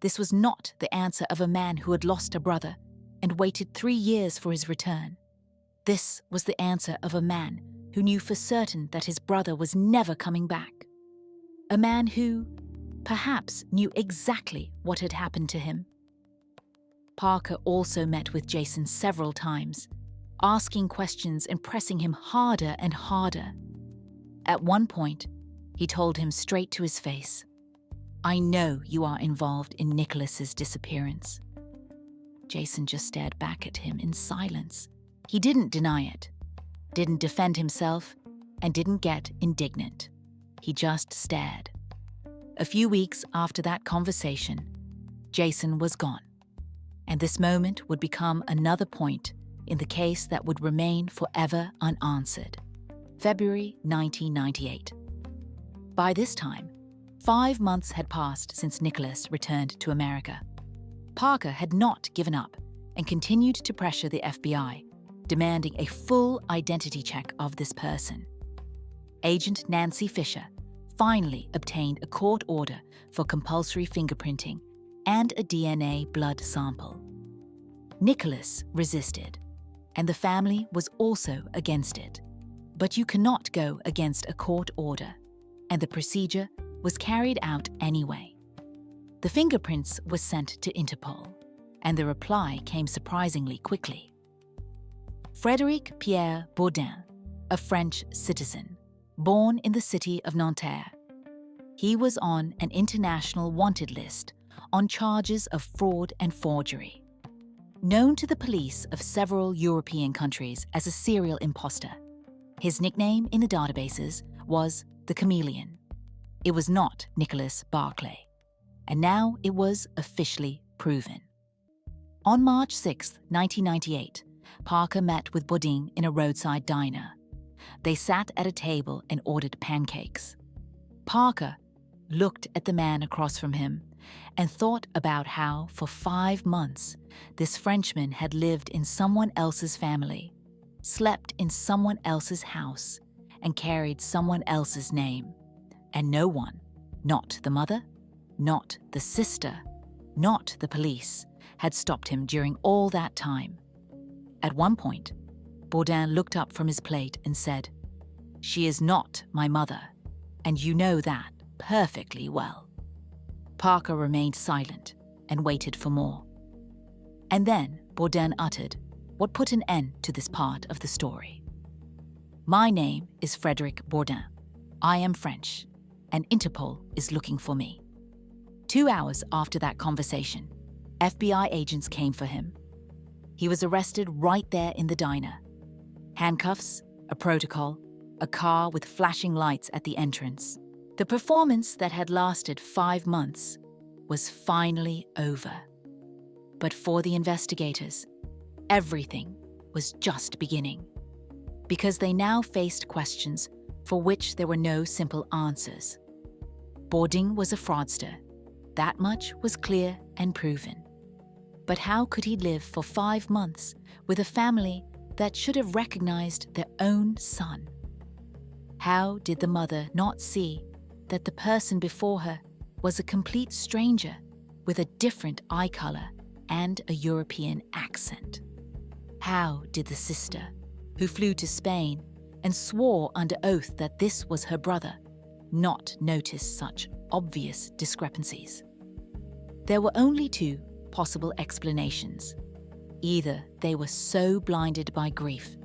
This was not the answer of a man who had lost a brother and waited 3 years for his return. This was the answer of a man who knew for certain that his brother was never coming back. A man who, perhaps, knew exactly what had happened to him." Parker also met with Jason several times, asking questions and pressing him harder and harder. At one point, he told him straight to his face, "I know you are involved in Nicholas's disappearance." Jason just stared back at him in silence. He didn't deny it, didn't defend himself, and didn't get indignant. He just stared. A few weeks after that conversation, Jason was gone, and this moment would become another point in the case that would remain forever unanswered. February 1998. By this time, 5 months had passed since Nicholas returned to America. Parker had not given up and continued to pressure the FBI, demanding a full identity check of this person. Agent Nancy Fisher finally obtained a court order for compulsory fingerprinting and a DNA blood sample. Nicholas resisted, and the family was also against it. But you cannot go against a court order, and the procedure was carried out anyway. The fingerprints were sent to Interpol, and the reply came surprisingly quickly. Frédéric Pierre Bourdin, a French citizen, born in the city of Nanterre. He was on an international wanted list on charges of fraud and forgery. Known to the police of several European countries as a serial imposter, his nickname in the databases was the Chameleon. It was not Nicholas Barclay. And now it was officially proven. On March 6, 1998, Parker met with Bourdin in a roadside diner. They sat at a table and ordered pancakes. Parker looked at the man across from him and thought about how, for 5 months, this Frenchman had lived in someone else's family, slept in someone else's house, and carried someone else's name. And no one, not the mother, not the sister, not the police, had stopped him during all that time. At one point, Bourdin looked up from his plate and said, "She is not my mother, and you know that perfectly well." Parker remained silent and waited for more. And then Bourdin uttered what put an end to this part of the story. "My name is Frédéric Bourdin. I am French, and Interpol is looking for me." 2 hours after that conversation, FBI agents came for him. He was arrested right there in the diner. Handcuffs, a protocol, a car with flashing lights at the entrance. The performance that had lasted 5 months was finally over. But for the investigators, everything was just beginning, because they now faced questions for which there were no simple answers. Bourdin was a fraudster. That much was clear and proven. But how could he live for 5 months with a family that should have recognized their own son? How did the mother not see that the person before her was a complete stranger with a different eye color and a European accent? How did the sister, who flew to Spain and swore under oath that this was her brother, not notice such obvious discrepancies? There were only 2 possible explanations. Either they were so blinded by grief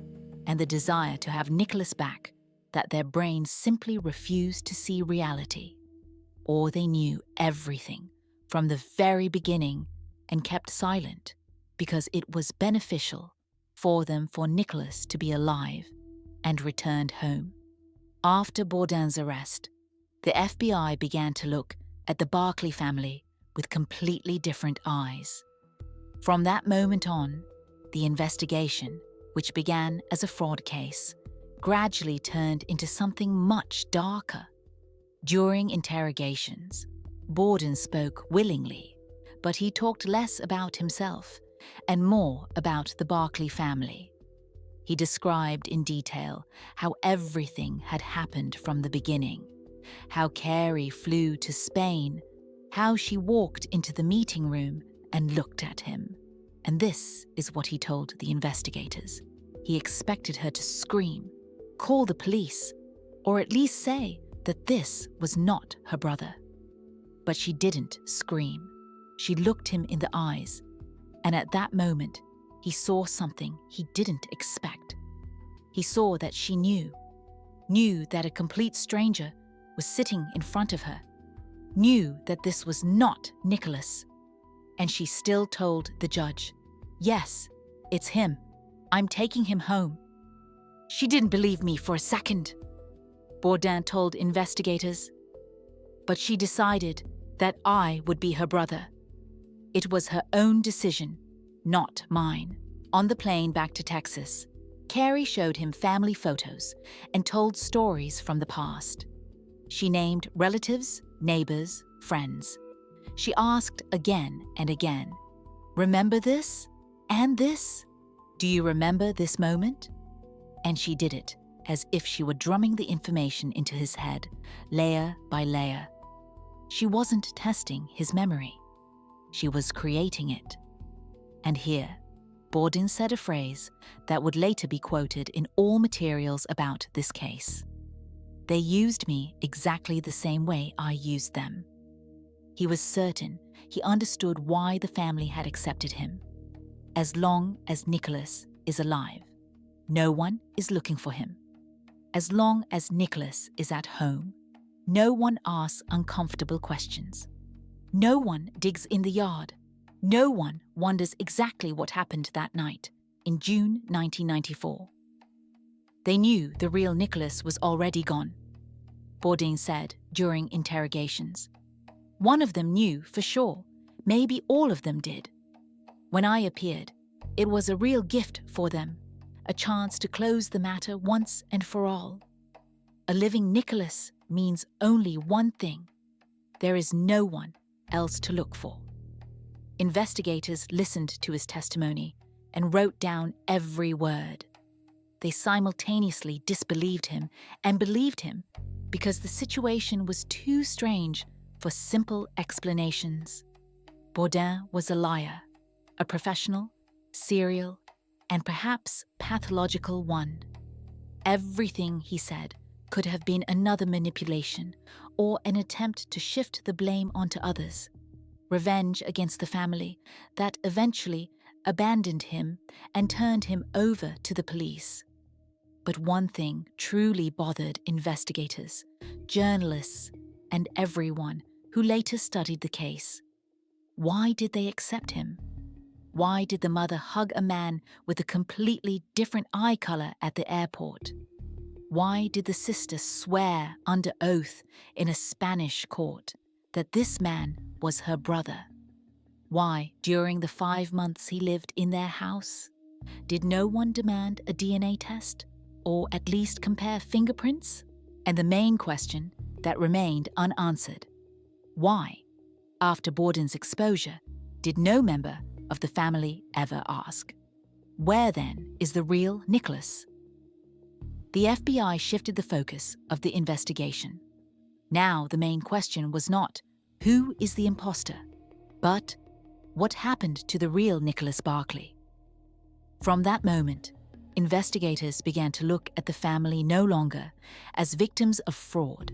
and the desire to have Nicholas back that their brains simply refused to see reality, or they knew everything from the very beginning and kept silent because it was beneficial for them for Nicholas to be alive and returned home. After Bourdin's arrest, the FBI began to look at the Barclay family with completely different eyes. From that moment on, the investigation, which began as a fraud case, gradually turned into something much darker. During interrogations, Bourdin spoke willingly, but he talked less about himself and more about the Barclay family. He described in detail how everything had happened from the beginning, how Carrie flew to Spain, how she walked into the meeting room and looked at him. And this is what he told the investigators. He expected her to scream, call the police, or at least say that this was not her brother. But she didn't scream. She looked him in the eyes, and at that moment, he saw something he didn't expect. He saw that she knew that a complete stranger was sitting in front of her, knew that this was not Nicholas. And she still told the judge, "Yes, it's him. I'm taking him home." She didn't believe me for a second, Bourdin told investigators. But she decided that I would be her brother. It was her own decision, not mine. On the plane back to Texas, Carrie showed him family photos and told stories from the past. She named relatives, neighbors, friends. She asked again and again, "Remember this? And this? Do you remember this moment?" And she did it as if she were drumming the information into his head, layer by layer. She wasn't testing his memory. She was creating it. And here, Bourdin said a phrase that would later be quoted in all materials about this case. "They used me exactly the same way I used them." He was certain he understood why the family had accepted him. As long as Nicholas is alive, no one is looking for him. As long as Nicholas is at home, no one asks uncomfortable questions. No one digs in the yard. No one wonders exactly what happened that night in June 1994. They knew the real Nicholas was already gone. Bourdin said during interrogations. One of them knew for sure. Maybe all of them did. When I appeared, it was a real gift for them, a chance to close the matter once and for all. A living Nicholas means only one thing. There is no one else to look for. Investigators listened to his testimony and wrote down every word. They simultaneously disbelieved him and believed him because the situation was too strange for simple explanations. Bourdin was a liar, a professional, serial, and perhaps pathological one. Everything he said could have been another manipulation or an attempt to shift the blame onto others. Revenge against the family that eventually abandoned him and turned him over to the police. But one thing truly bothered investigators, journalists, and everyone who later studied the case. Why did they accept him? Why did the mother hug a man with a completely different eye color at the airport? Why did the sister swear under oath in a Spanish court that this man was her brother? Why, during the 5 months he lived in their house, did no one demand a DNA test or at least compare fingerprints? And the main question that remained unanswered: why, after Bourdin's exposure, did no member of the family ever ask? Where then is the real Nicholas? The FBI shifted the focus of the investigation. Now the main question was not, who is the imposter, but what happened to the real Nicholas Barclay? From that moment, investigators began to look at the family no longer as victims of fraud,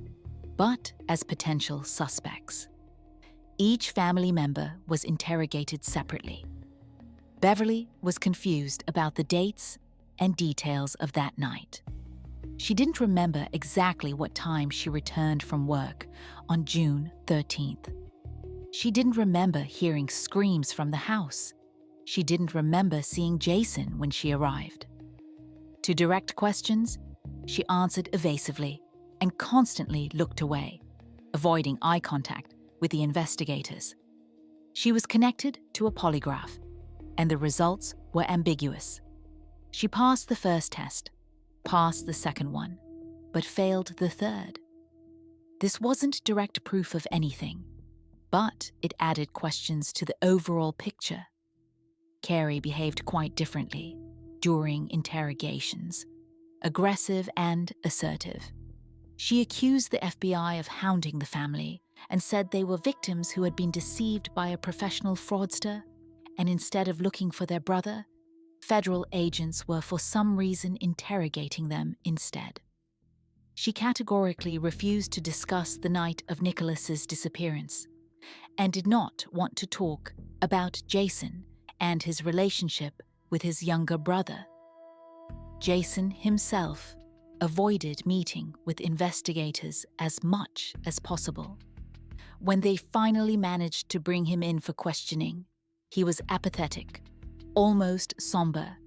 but as potential suspects. Each family member was interrogated separately. Beverly was confused about the dates and details of that night. She didn't remember exactly what time she returned from work on June 13th. She didn't remember hearing screams from the house. She didn't remember seeing Jason when she arrived. To direct questions, she answered evasively and constantly looked away, avoiding eye contact with the investigators. She was connected to a polygraph, and the results were ambiguous. She passed the first test, passed the second one, but failed the third. This wasn't direct proof of anything, but it added questions to the overall picture. Carrie behaved quite differently during interrogations, aggressive and assertive. She accused the FBI of hounding the family and said they were victims who had been deceived by a professional fraudster, and instead of looking for their brother, federal agents were for some reason interrogating them instead. She categorically refused to discuss the night of Nicholas's disappearance and did not want to talk about Jason and his relationship with his younger brother. Jason himself avoided meeting with investigators as much as possible. When they finally managed to bring him in for questioning, he was apathetic, almost somber,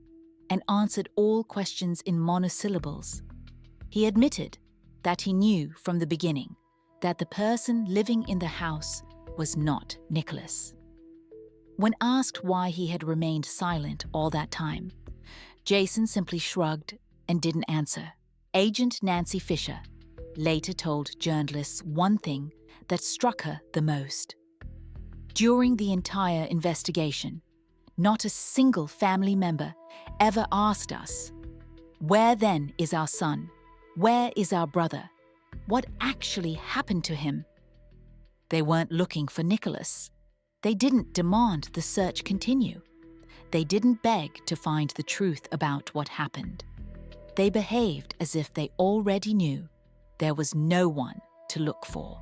and answered all questions in monosyllables. He admitted that he knew from the beginning that the person living in the house was not Nicholas. When asked why he had remained silent all that time, Jason simply shrugged and didn't answer. Agent Nancy Fisher later told journalists one thing that struck her the most. During the entire investigation, not a single family member ever asked us, "Where then is our son? Where is our brother? What actually happened to him?" They weren't looking for Nicholas. They didn't demand the search continue. They didn't beg to find the truth about what happened. They behaved as if they already knew there was no one to look for.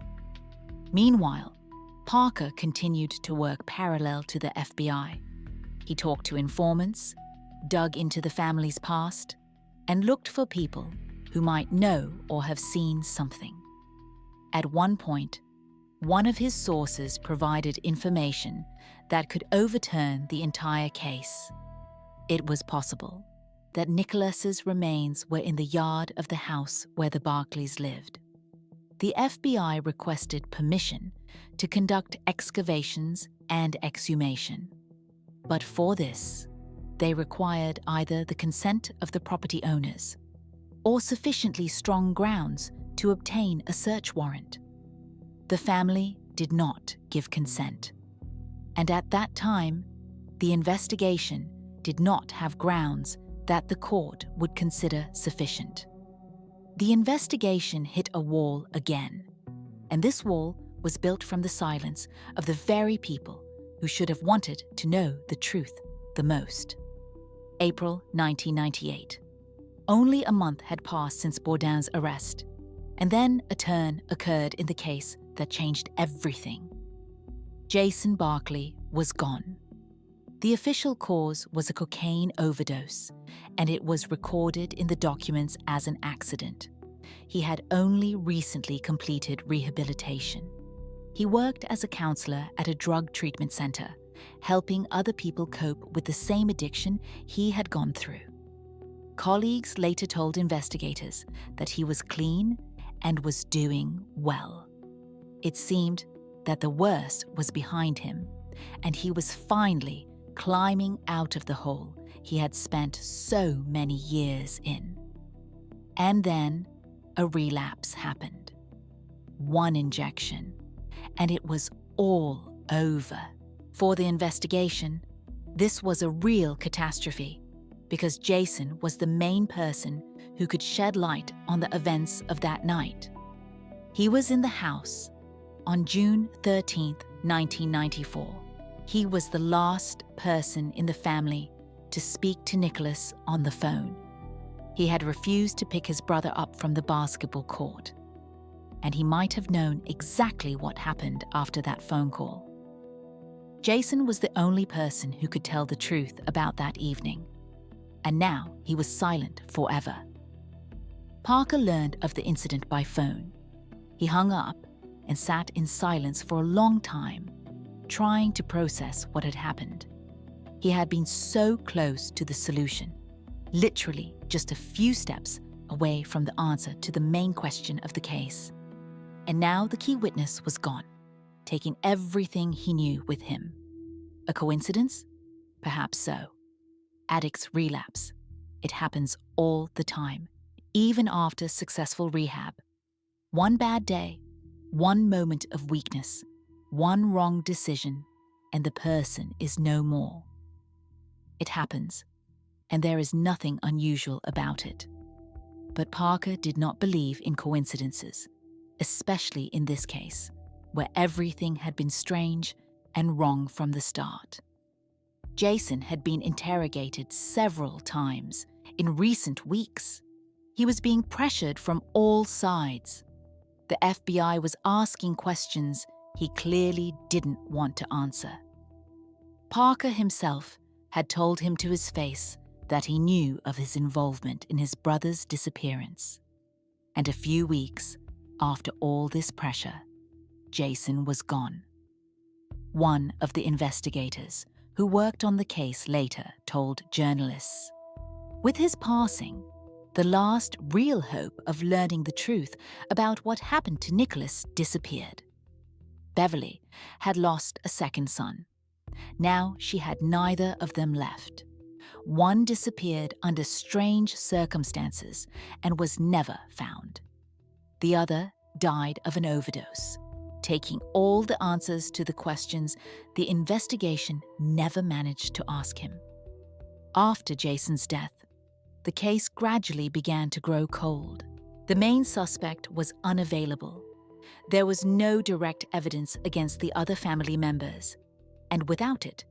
Meanwhile, Parker continued to work parallel to the FBI. He talked to informants, dug into the family's past, and looked for people who might know or have seen something. At one point, one of his sources provided information that could overturn the entire case. It was possible that Nicholas's remains were in the yard of the house where the Barclays lived. the FBI requested permission to conduct excavations and exhumation. But for this, they required either the consent of the property owners or sufficiently strong grounds to obtain a search warrant. The family did not give consent, and at that time, the investigation did not have grounds that the court would consider sufficient. The investigation hit a wall again, and this wall was built from the silence of the very people who should have wanted to know the truth the most. April 1998. Only a month had passed since Bourdin's arrest, and then a turn occurred in the case that changed everything. Jason Barclay was gone. The official cause was a cocaine overdose, and it was recorded in the documents as an accident. He had only recently completed rehabilitation. He worked as a counselor at a drug treatment center, helping other people cope with the same addiction he had gone through. Colleagues later told investigators that he was clean and was doing well. It seemed that the worst was behind him, and he was finally climbing out of the hole he had spent so many years in. And then a relapse happened. One injection, and it was all over. For the investigation, this was a real catastrophe because Jason was the main person who could shed light on the events of that night. He was in the house on June 13, 1994. He was the last person in the family to speak to Nicholas on the phone. He had refused to pick his brother up from the basketball court, and he might have known exactly what happened after that phone call. Jason was the only person who could tell the truth about that evening, and now he was silent forever. Parker learned of the incident by phone. He hung up and sat in silence for a long time, trying to process what had happened. He had been so close to the solution, literally just a few steps away from the answer to the main question of the case. And now the key witness was gone, taking everything he knew with him. A coincidence? Perhaps so. Addicts relapse. It happens all the time, even after successful rehab. One bad day, one moment of weakness, one wrong decision, and the person is no more. It happens, and there is nothing unusual about it. But Parker did not believe in coincidences, especially in this case, where everything had been strange and wrong from the start. Jason had been interrogated several times in recent weeks. He was being pressured from all sides. The FBI was asking questions he clearly didn't want to answer. Parker himself had told him to his face that he knew of his involvement in his brother's disappearance. And a few weeks after all this pressure, Jason was gone. One of the investigators who worked on the case later told journalists, with his passing, the last real hope of learning the truth about what happened to Nicholas disappeared. Beverly had lost a second son. Now she had neither of them left. One disappeared under strange circumstances and was never found. The other died of an overdose, taking all the answers to the questions the investigation never managed to ask him. After Jason's death, the case gradually began to grow cold. The main suspect was unavailable. There was no direct evidence against the other family members, and without it,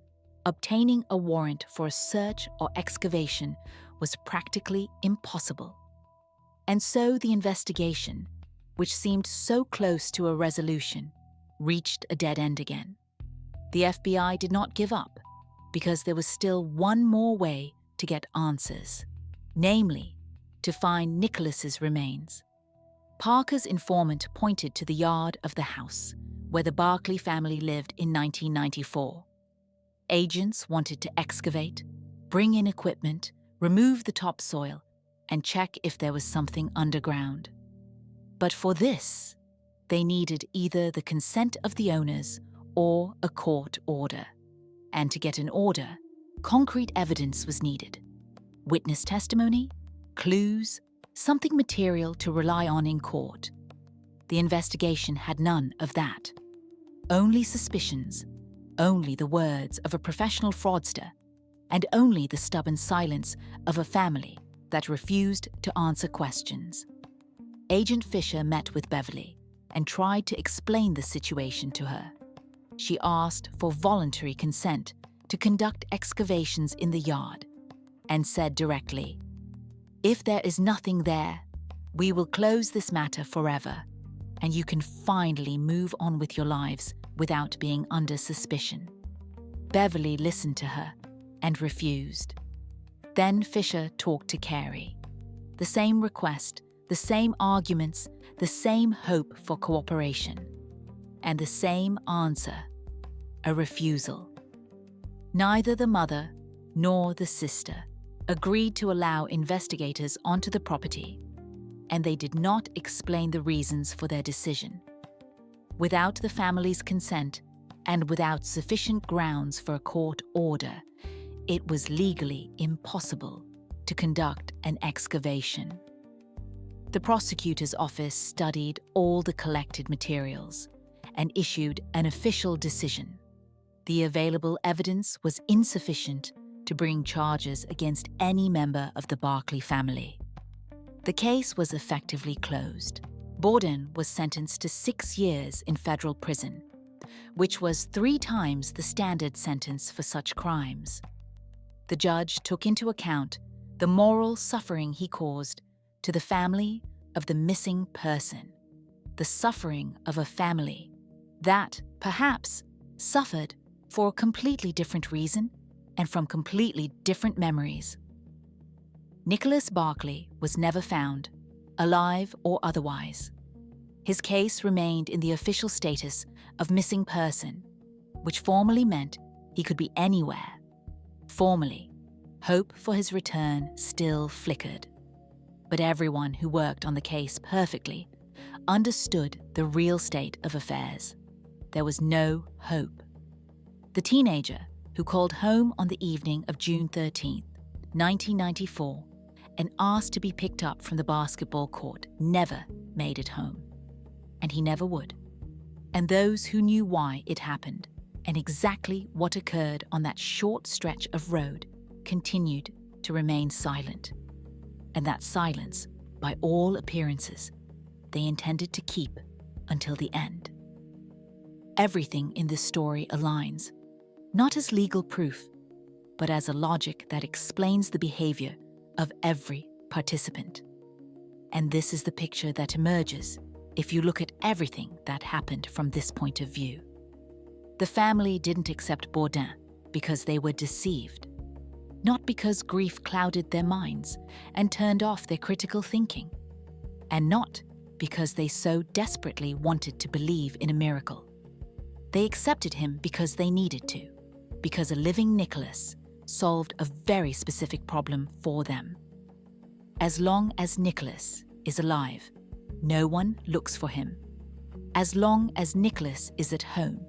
obtaining a warrant for a search or excavation was practically impossible. And so the investigation, which seemed so close to a resolution, reached a dead end again. The FBI did not give up because there was still one more way to get answers, namely, to find Nicholas's remains. Parker's informant pointed to the yard of the house where the Barclay family lived in 1994. Agents wanted to excavate, bring in equipment, remove the topsoil, and check if there was something underground. But for this, They needed either the consent of the owners or a court order. And to get an order, concrete evidence was needed. Witness testimony, clues, something material to rely on in court. The investigation had none of that. Only suspicions, only the words of a professional fraudster, and only the stubborn silence of a family that refused to answer questions. Agent Fisher met with Beverly and tried to explain the situation to her. She asked for voluntary consent to conduct excavations in the yard and said directly, "If there is nothing there, we will close this matter forever, and you can finally move on with your lives without being under suspicion." Beverly listened to her and refused. Then Fisher talked to Carey. The same request, the same arguments, the same hope for cooperation. And the same answer, a refusal. Neither the mother nor the sister agreed to allow investigators onto the property, and they did not explain the reasons for their decision. Without the family's consent and without sufficient grounds for a court order, it was legally impossible to conduct an excavation. The prosecutor's office studied all the collected materials and issued an official decision. The available evidence was insufficient to bring charges against any member of the Barclay family. The case was effectively closed. Bourdin was sentenced to 6 years in federal prison, which was 3 times the standard sentence for such crimes. The judge took into account the moral suffering he caused to the family of the missing person, the suffering of a family that, perhaps, suffered for a completely different reason and from completely different memories. Nicholas Barclay was never found, alive or otherwise. His case remained in the official status of missing person, which formally meant he could be anywhere. Formally, hope for his return still flickered. But everyone who worked on the case perfectly understood the real state of affairs. There was no hope. The teenager who called home on the evening of June 13, 1994, and asked to be picked up from the basketball court never made it home. And he never would. And those who knew why it happened and exactly what occurred on that short stretch of road continued to remain silent. And that silence, by all appearances, they intended to keep until the end. Everything in this story aligns, not as legal proof, but as a logic that explains the behavior of every participant. And this is the picture that emerges if you look at everything that happened from this point of view. The family didn't accept Bourdin because they were deceived, not because grief clouded their minds and turned off their critical thinking, and not because they so desperately wanted to believe in a miracle. They accepted him because they needed to, because a living Nicholas solved a very specific problem for them. As long as Nicholas is alive, no one looks for him. As long as Nicholas is at home,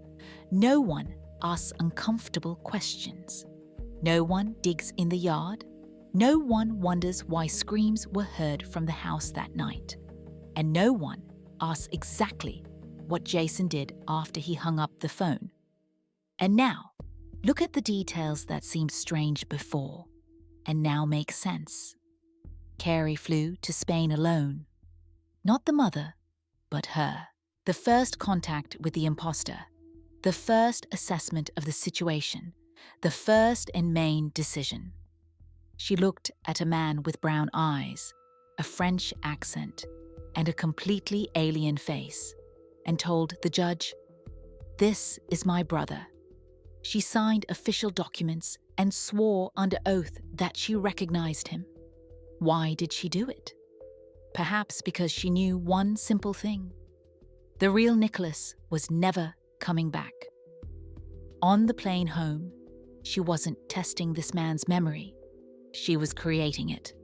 no one asks uncomfortable questions. No one digs in the yard. No one wonders why screams were heard from the house that night. And no one asks exactly what Jason did after he hung up the phone. And now, look at the details that seemed strange before, and now make sense. Carey flew to Spain alone. Not the mother, but her. The first contact with the imposter. The first assessment of the situation. The first and main decision. She looked at a man with brown eyes, a French accent, and a completely alien face, and told the judge, "This is my brother." She signed official documents and swore under oath that she recognized him. Why did she do it? Perhaps because she knew one simple thing. The real Nicholas was never coming back. On the plane home, she wasn't testing this man's memory. She was creating it.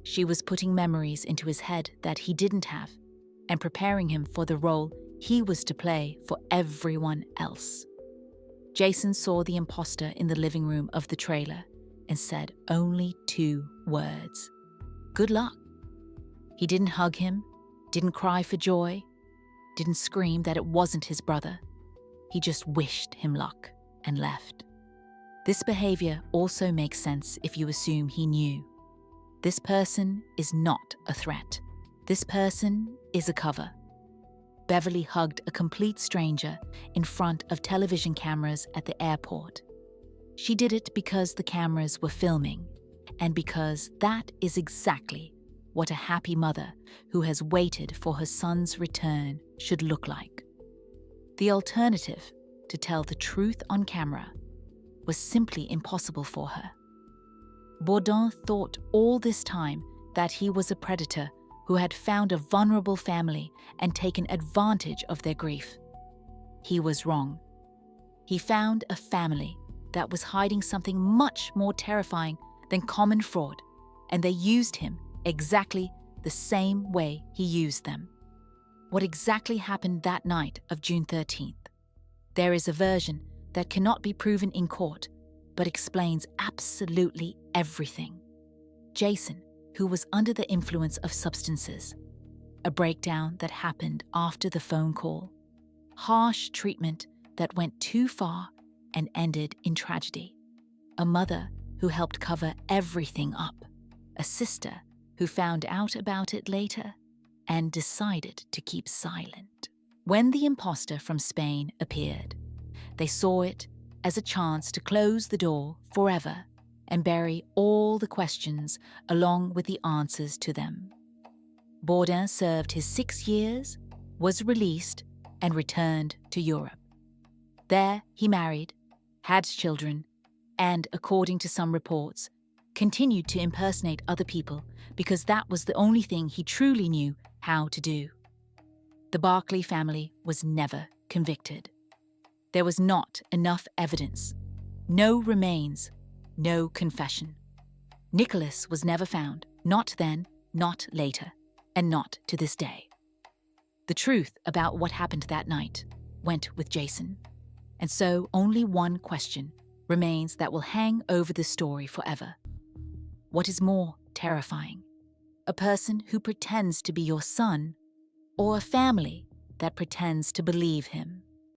She was putting memories into his head that he didn't have and preparing him for the role He was to play for everyone else. Jason saw the imposter in the living room of the trailer and said only 2 words. Good luck. He didn't hug him, didn't cry for joy, didn't scream that it wasn't his brother. He just wished him luck and left. This behavior also makes sense if you assume he knew. This person is not a threat. This person is a cover. Beverly hugged a complete stranger in front of television cameras at the airport. She did it because the cameras were filming, and because that is exactly what a happy mother who has waited for her son's return should look like. The alternative, to tell the truth on camera, was simply impossible for her. Bourdin thought all this time that he was a predator who had found a vulnerable family and taken advantage of their grief. He was wrong. He found a family that was hiding something much more terrifying than common fraud, and they used him exactly the same way he used them. What exactly happened that night of June 13th? There is a version that cannot be proven in court, but explains absolutely everything. Jason, who was under the influence of substances, a breakdown that happened after the phone call, harsh treatment that went too far and ended in tragedy, a mother who helped cover everything up, a sister who found out about it later and decided to keep silent. When the imposter from Spain appeared, they saw it as a chance to close the door forever and bury all the questions along with the answers to them. Bourdin served his 6 years, was released, and returned to Europe. There he married, had children, and, according to some reports, continued to impersonate other people because that was the only thing he truly knew how to do. The Barclay family was never convicted. There was not enough evidence, no remains, no confession. Nicholas was never found, not then, not later, and not to this day. The truth about what happened that night went with Jason, and so only one question remains that will hang over the story forever. What is more terrifying? A person who pretends to be your son, or a family that pretends to believe him?